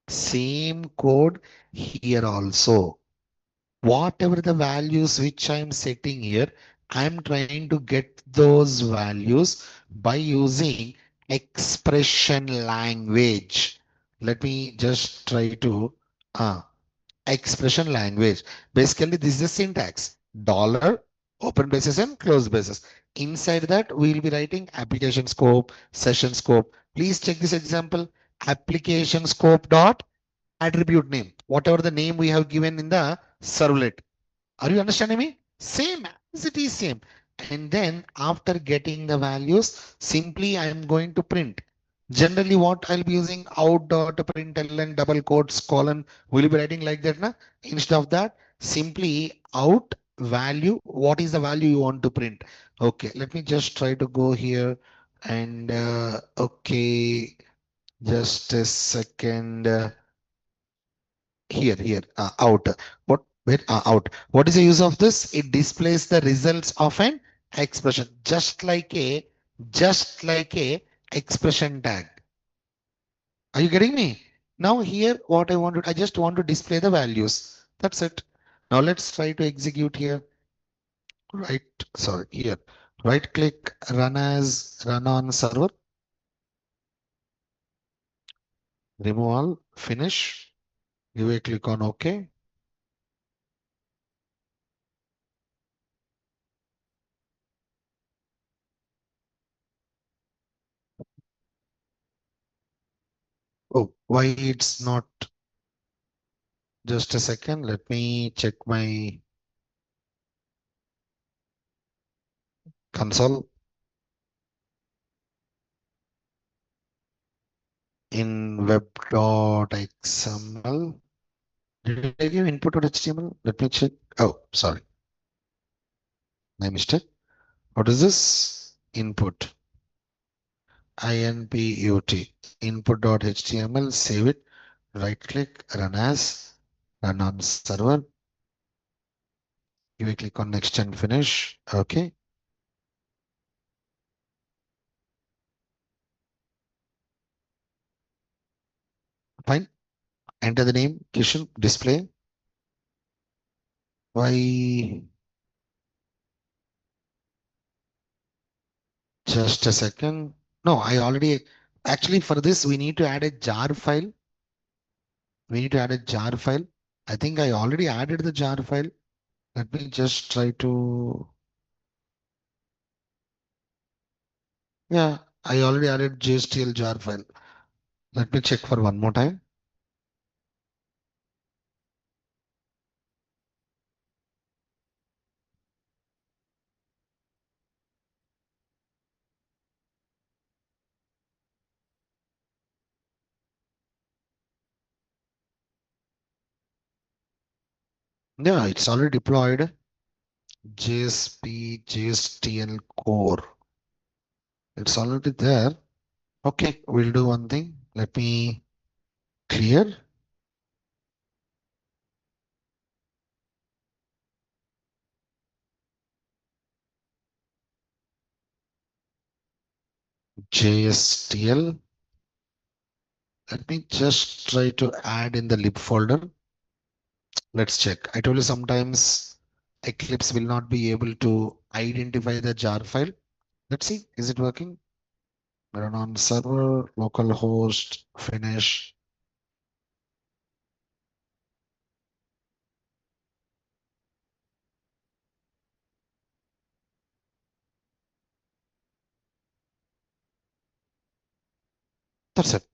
Speaker 1: Same code here also. Whatever the values which I'm setting here, I'm trying to get those values by using expression language. Let me just try to uh, expression language. Basically, this is the syntax. Dollar, open braces and close braces. Inside that, we will be writing application scope, session scope. Please check this example. Application scope dot attribute name. Whatever the name we have given in the servlet. Are you understanding me? Same as it is same. And then after getting the values, simply I am going to print. Generally, what I'll be using out.println double quotes colon. Will you be writing like that, na? Instead of that, simply out value. What is the value you want to print? Okay, let me just try to go here and okay, just a second. Here, out. What? Wait, out. What is the use of this? It displays the results of an expression, just like a expression tag. Are you getting me? Now here, what I want to, I just want to display the values. That's it. Now let's try to execute here. Right, sorry, here. Right click, run on server, remove all, finish. Give a click on OK. Oh, why it's not? Just a second. Let me check my console in web.xml. Did I give input.html? Let me check. Oh, sorry. My mistake. What is this? Input. INPUT. Input.html. Save it. Right click. Run as. Run on server. Give a click on next and finish. Okay. Fine. Enter the name. Kishan. Display. Why? Just a second. No, I already actually for this we need to add a jar file. We need to add a jar file. I think I already added the jar file. Let me just try to. Yeah, I already added JSTL jar file. Let me check for one more time. Yeah, it's already deployed. JSP, JSTL core. It's already there. Okay, we'll do one thing. Let me clear JSTL. Let me just try to add in the lib folder. Let's check. I told you sometimes Eclipse will not be able to identify the jar file. Let's see, is it working? Run on server, localhost, finish. That's it.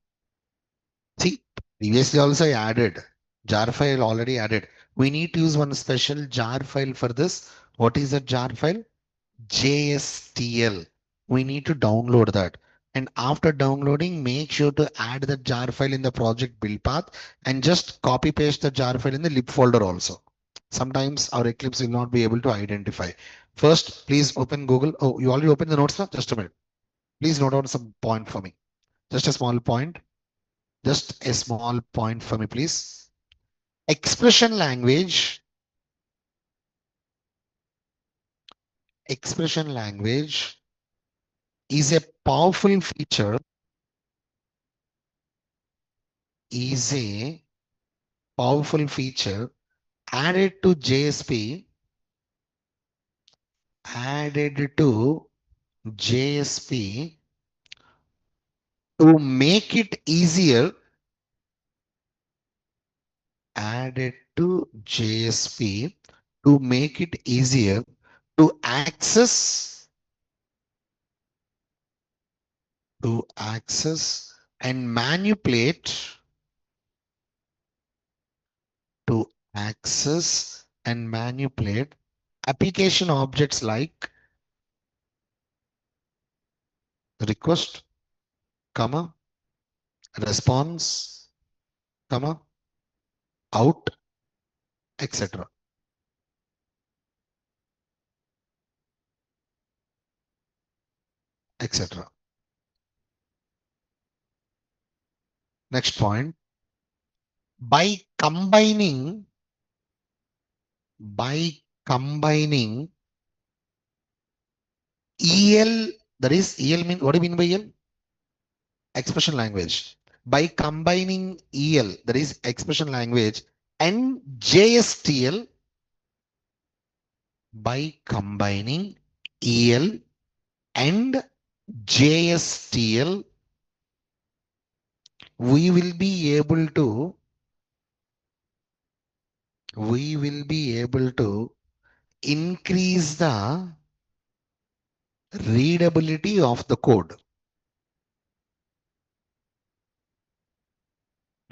Speaker 1: See, previously also I added jar file already added. We need to use one special jar file for this. What is that jar file? JSTL. We need to download that. And after downloading, make sure to add the jar file in the project build path and just copy paste the jar file in the lib folder also. Sometimes our Eclipse will not be able to identify. First, please open Google. Oh, you already opened the notes now? Just a minute. Please note down some point for me. Just a small point. Just a small point for me, please. Expression language. Expression language is a powerful feature. Is a powerful feature added to JSP. Added to JSP to make it easier. Added to JSP to make it easier to access and manipulate to access and manipulate application objects like request, comma, response, comma, out, etc. etc. Next point, by by combining EL, that is EL mean what do you mean by EL? Expression language. By combining EL, that is expression language, and JSTL, by combining EL and JSTL, we will be able to increase the readability of the code.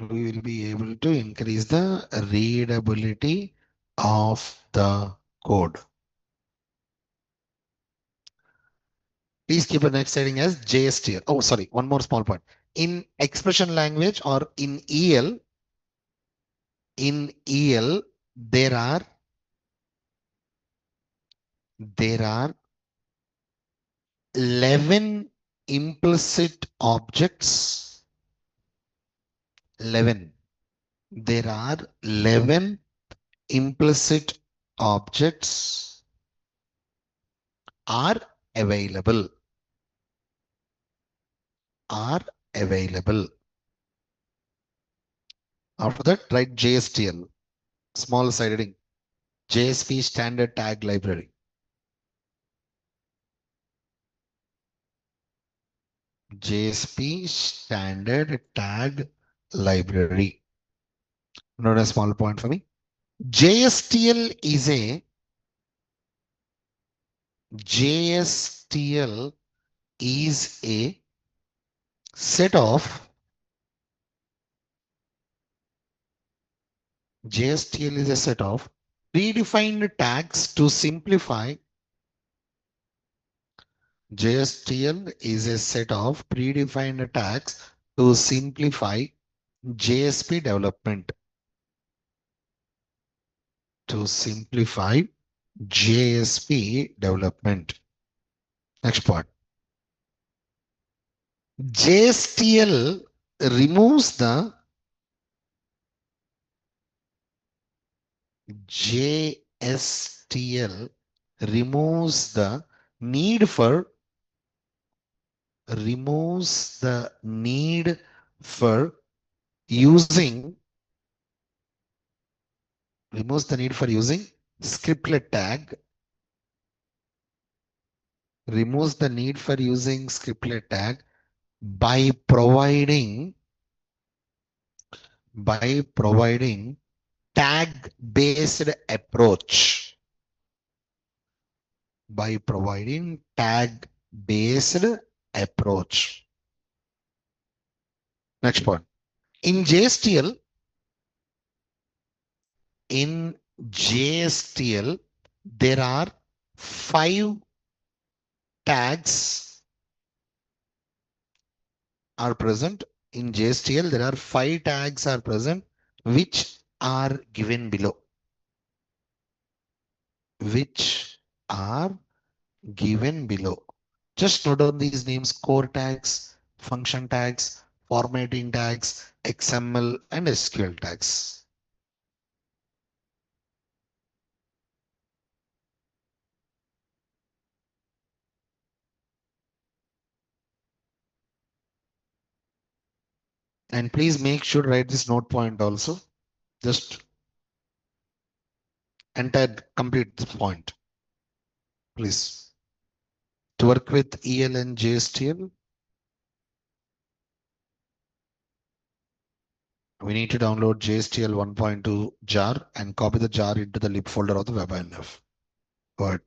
Speaker 1: We will be able to increase the readability of the code. Please keep the next heading as JSTL. Oh, sorry, one more small point. In expression language or in EL, there are 11 implicit objects. 11. There are 11 implicit objects are available. Are available. After that, write JSTL. Small side heading. JSP standard tag library. JSP standard tag library. Note a small point for me. JSTL is a JSTL is a set of JSTL is a set of predefined tags to simplify. JSTL is a set of predefined tags to simplify JSP development. to simplify JSP development. Next part. JSTL removes the JSTL removes the need for removes the need for using removes the need for using scriptlet tag removes the need for using scriptlet tag by providing tag based approach by providing tag based approach. Next point. In JSTL, in JSTL, there are 5 tags are present. In JSTL, there are 5 tags are present, which are given below. Which are given below. Just note down these names: core tags, function tags, formatting tags, XML, and SQL tags. And please make sure to write this note point also. Just enter, complete this point, please. To work with EL and JSTL, we need to download JSTL 1.2 jar and copy the jar into the lib folder of the WebInf. But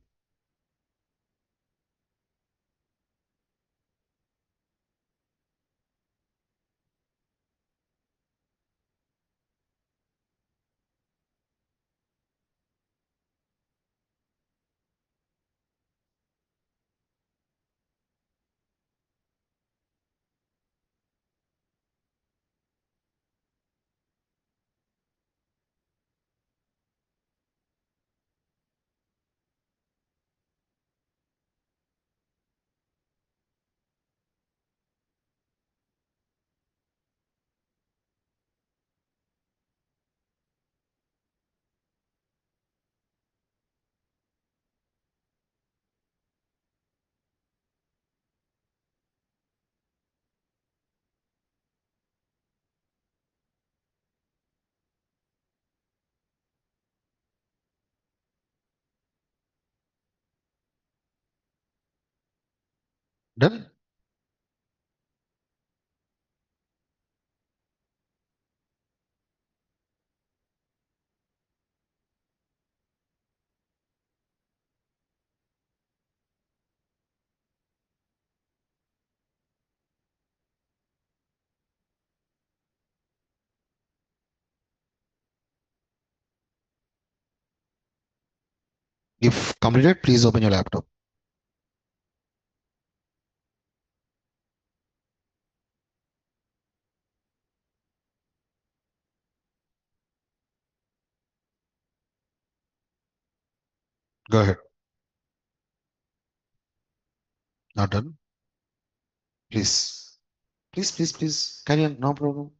Speaker 1: done. If completed, please open your laptop. Go ahead. Not done. Please. Please. Carry on. No problem.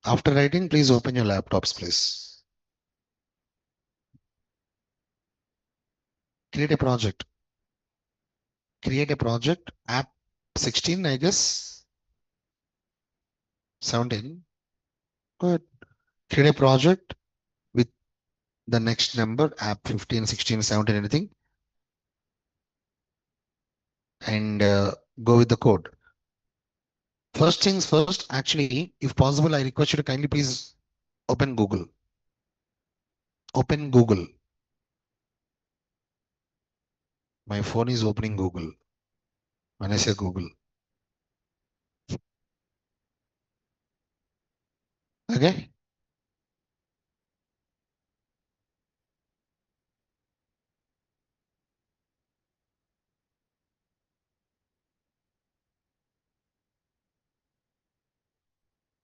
Speaker 1: After writing, please open your laptops, please. Create a project. Create a project. App 16, I guess. 17. Good. Create a project with the next number, app 15, 16, 17, anything. And go with the code. First things first, actually, if possible, I request you to kindly please open Google. Open Google. My phone is opening Google. When I say Google. Okay.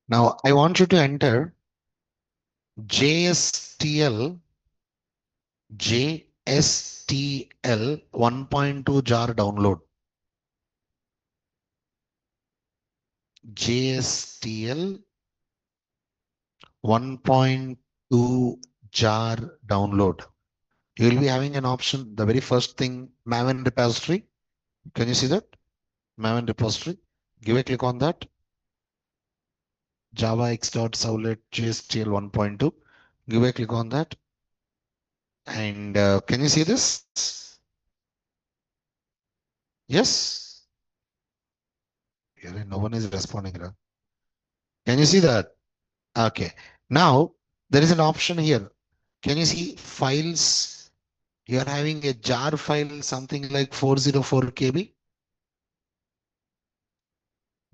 Speaker 1: Now I want you to enter JSTL JSTL 1.2 jar download. JSTL 1.2 jar download. You will be having an option. The very first thing, Maven repository. Can you see that? Maven repository. Give a click on that. Java x.servlet JSTL 1.2. Give a click on that. And can you see this? Yes. No one is responding. Can you see that? Okay. Now there is an option here. Can you see files? You are having a jar file, something like 404 KB.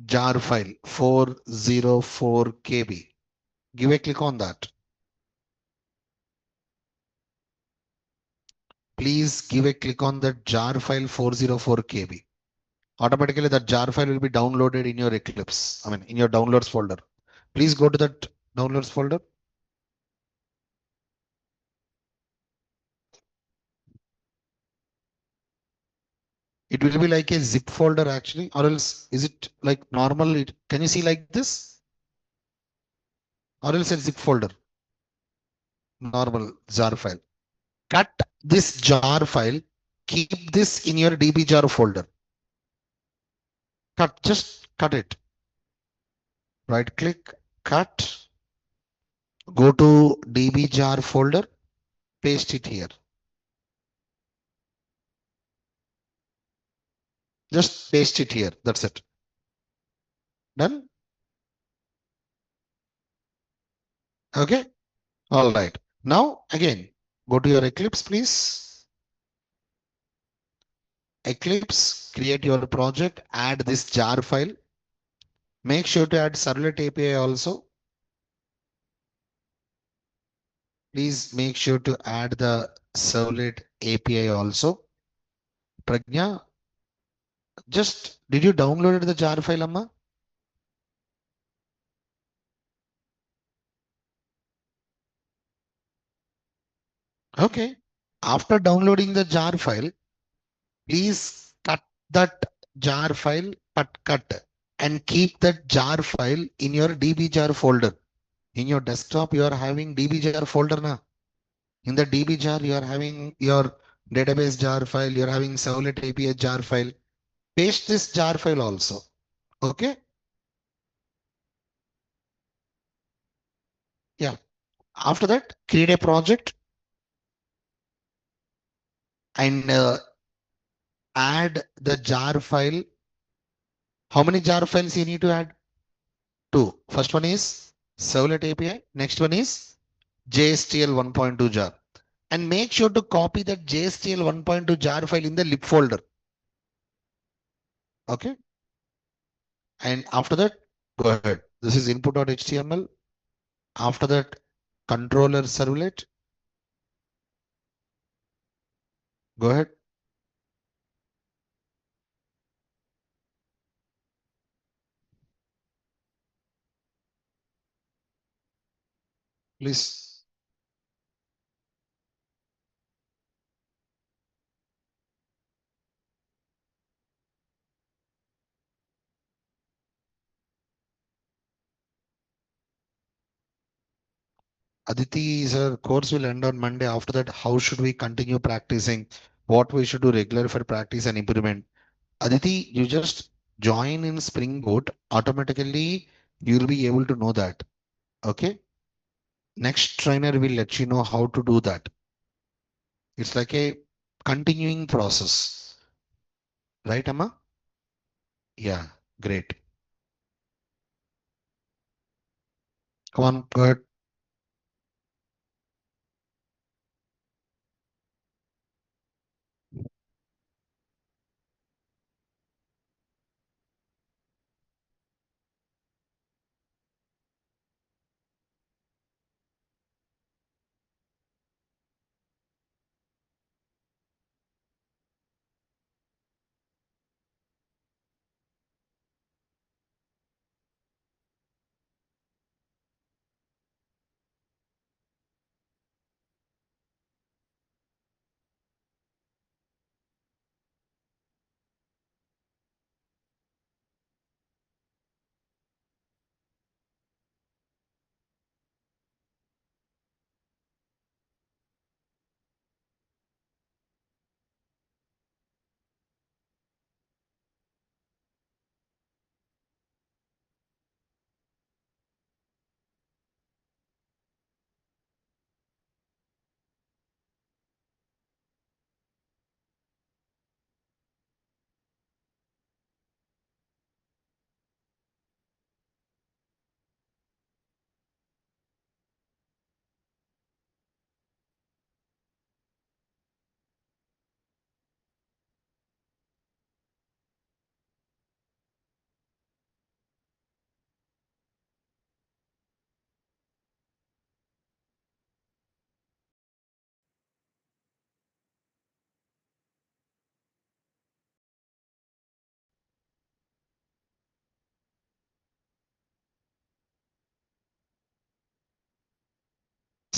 Speaker 1: Jar file 404 KB. Give a click on that. Please give a click on that jar file 404 KB. Automatically that jar file will be downloaded in your Eclipse. I mean, in your downloads folder. Please go to that downloads folder. It will be like a zip folder actually, or else is it like normal? Can you see like this? Or else a zip folder, normal jar file. Cut this jar file, keep this in your DB jar folder. Just cut it. Right click, cut, go to DB jar folder, paste it here. Just paste it here. That's it. Done. Okay. All right. Now again, go to your Eclipse, please. Eclipse, create your project, add this jar file. Make sure to add Servlet API also. Please make sure to add the Servlet API also. Pragya, just did you download the jar file, Amma? Okay. After downloading the jar file, please cut that jar file, cut, and keep that jar file in your DB jar folder. In your desktop, you are having DB jar folder now. In the DB jar, you are having your database jar file, you are having Servlet API jar file. Paste this jar file also. Okay. Yeah. After that, create a project and add the jar file. How many jar files you need to add? Two. First one is Servlet API. Next one is JSTL 1.2 jar. And make sure to copy that JSTL 1.2 jar file in the lib folder. Okay. And after that, go ahead. This is input.html. After that, controller servlet. Go ahead. Please. Aditi, sir, course will end on Monday. After that, how should we continue practicing? What we should do regular for practice and improvement? Aditi, you just join in Spring Boot. Automatically, you'll be able to know that. Okay. Next trainer will let you know how to do that. It's like a continuing process. Right, Amma? Yeah. Great. Come on. Go ahead.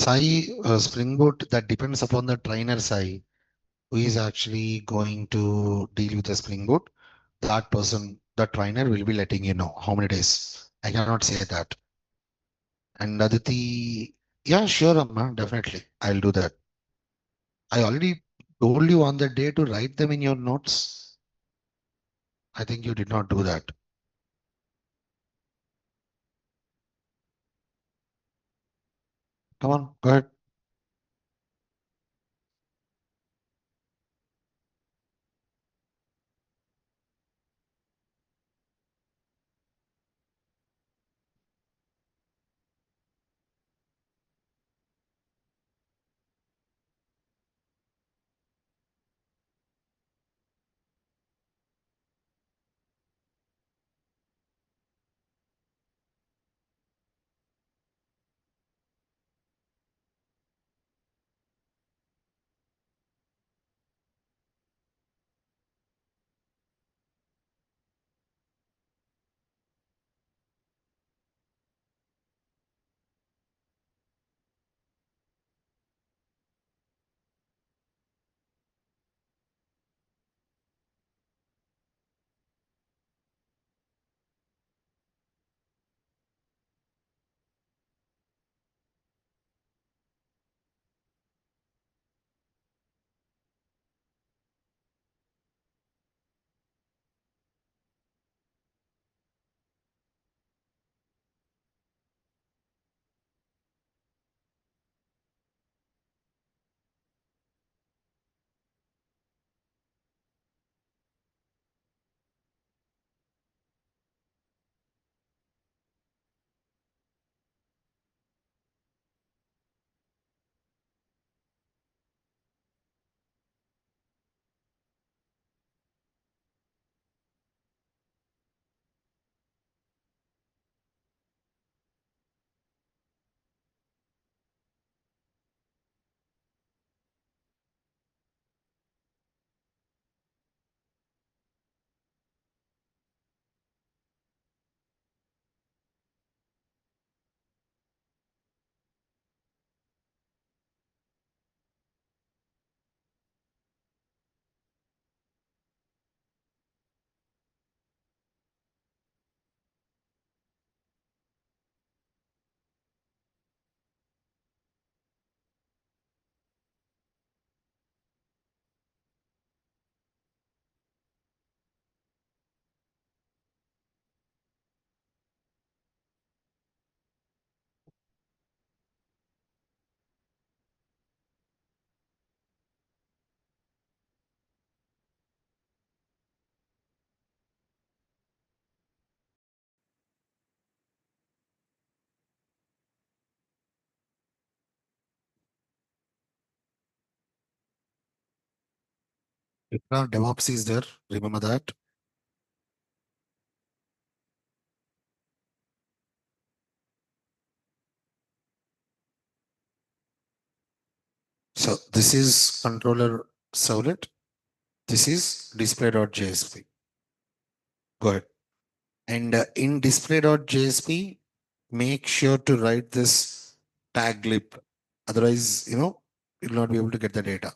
Speaker 1: Sai, Springboard, that depends upon the trainer, Sai, who is actually going to deal with the Springboard. That person, the trainer, will be letting you know how many days. I cannot say that. And Aditi, yeah, sure, Amma, definitely. I'll do that. I already told you on the day to write them in your notes. I think you did not do that. Come on, go ahead. Now, DevOps is there. Remember that. So this is controller servlet. This is display.jsp. Go ahead. And in display.jsp, make sure to write this tag lib. Otherwise, you'll not be able to get the data.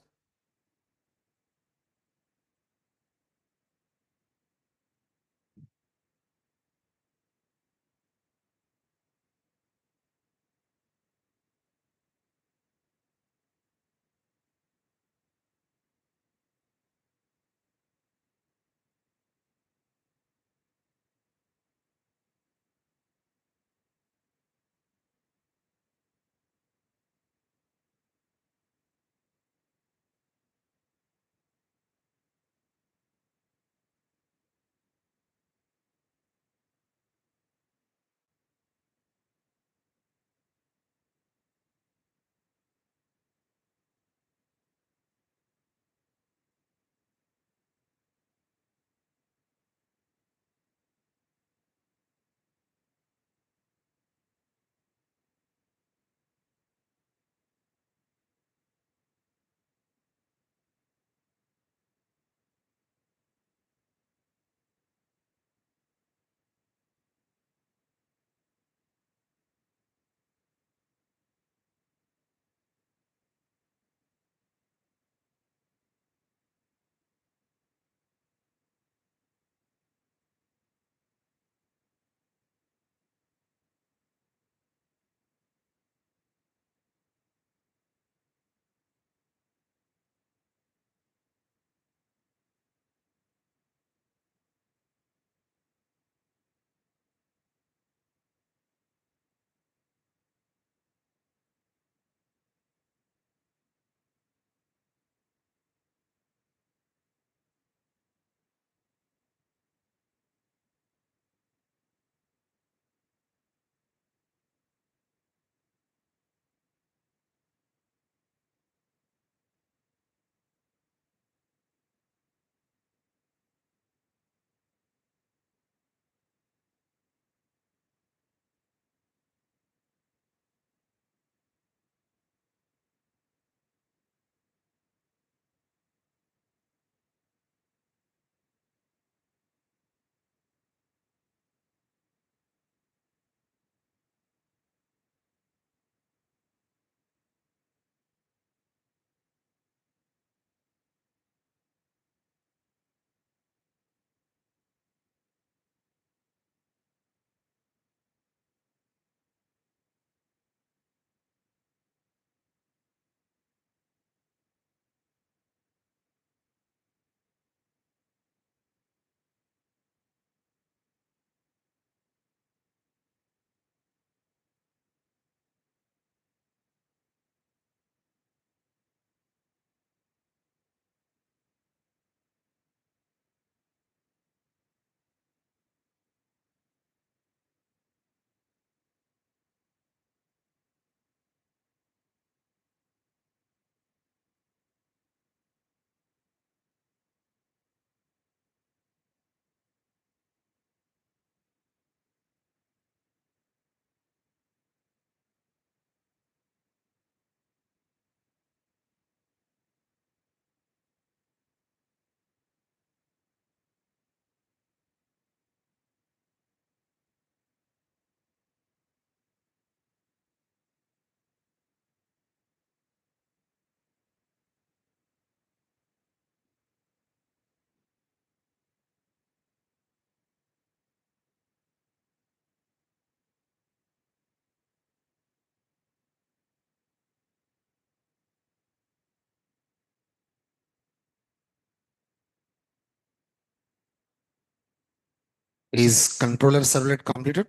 Speaker 1: Is controller servlet completed?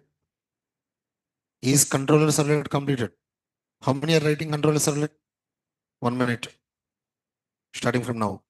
Speaker 1: Is controller servlet completed? How many are writing controller servlet? 1 minute, starting from now.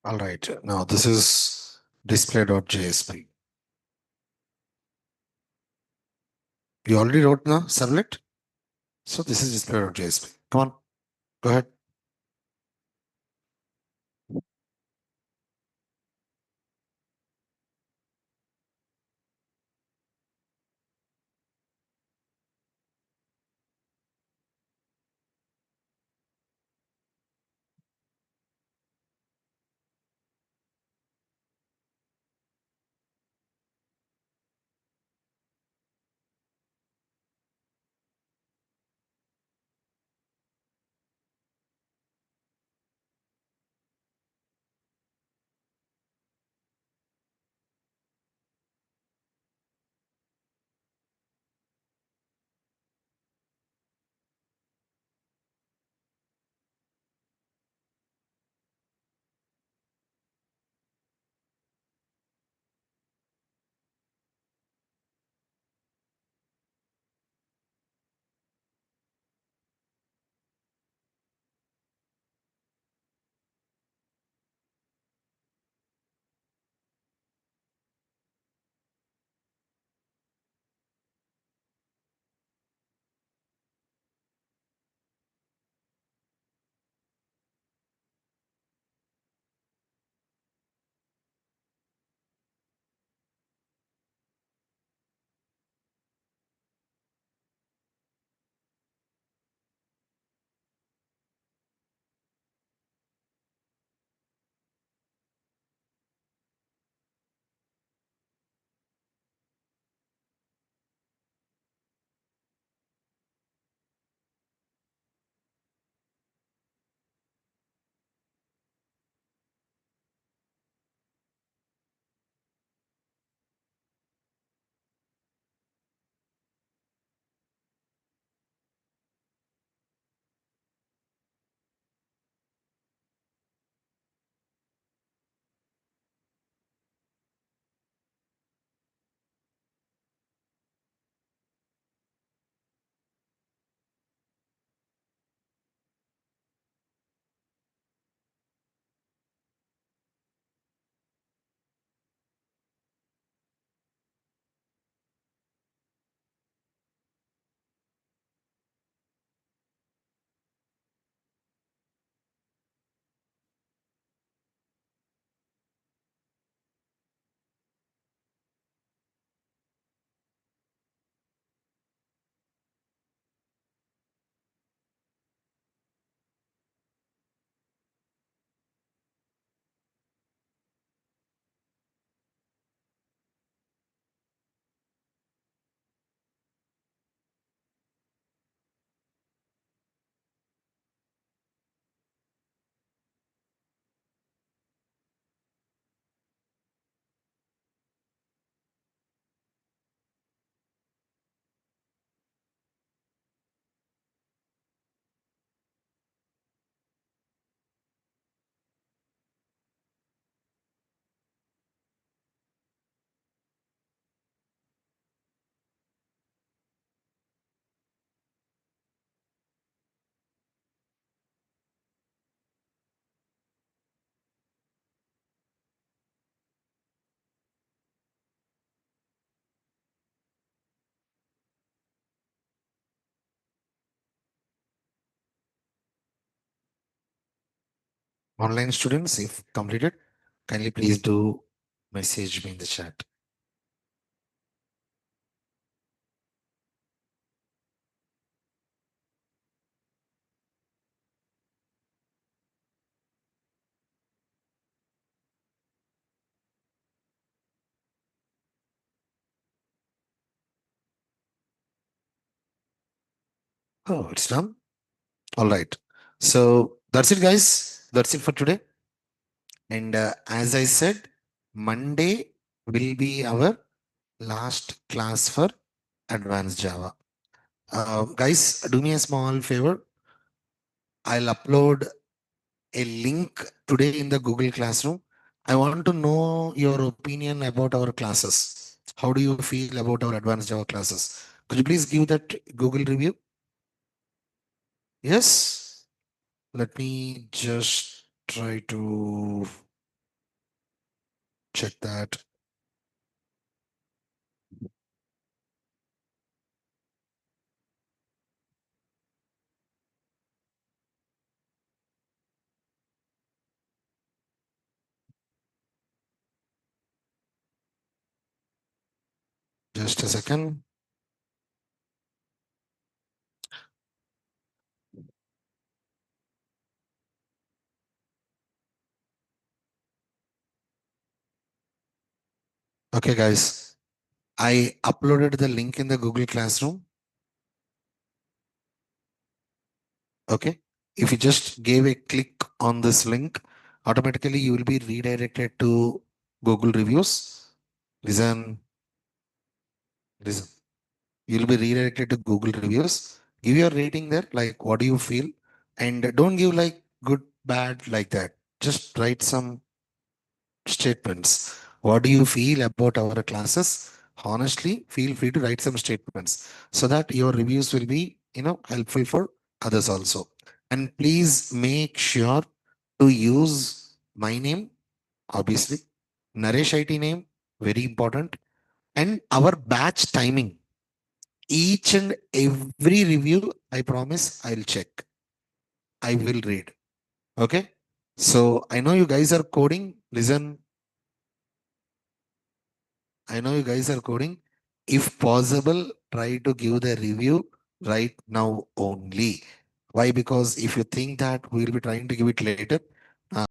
Speaker 1: All right. Now this is display.jsp. You already wrote the servlet. So this is display.jsp. Come on, go ahead. Online students, if completed, kindly please do message me in the chat. Oh, it's done. All right. So that's it, guys. That's it for today. And as I said, Monday will be our last class for advanced Java. Guys, do me a small favor. I'll upload a link today in the Google Classroom. I want to know your opinion about our classes. How do you feel about our advanced Java classes? Could you please give that Google review? Yes. Let me just try to check that. Just a second. Okay, guys. I uploaded the link in the Google Classroom. Okay. If you just gave a click on this link, automatically you will be redirected to Google reviews. Listen, listen. You'll be redirected to Google reviews. Give your rating there, like what do you feel? And don't give like good, bad, like that. Just write some statements. What do you feel about our classes? Honestly, feel free to write some statements so that your reviews will be, helpful for others also. And please make sure to use my name, obviously, Naresh IT name, very important, and our batch timing. Each and every review, I promise I'll check. I will read. Okay. So I know you guys are coding. Listen, I know you guys are coding. If possible, try to give the review right now only. Why? Because if you think that we will be trying to give it later,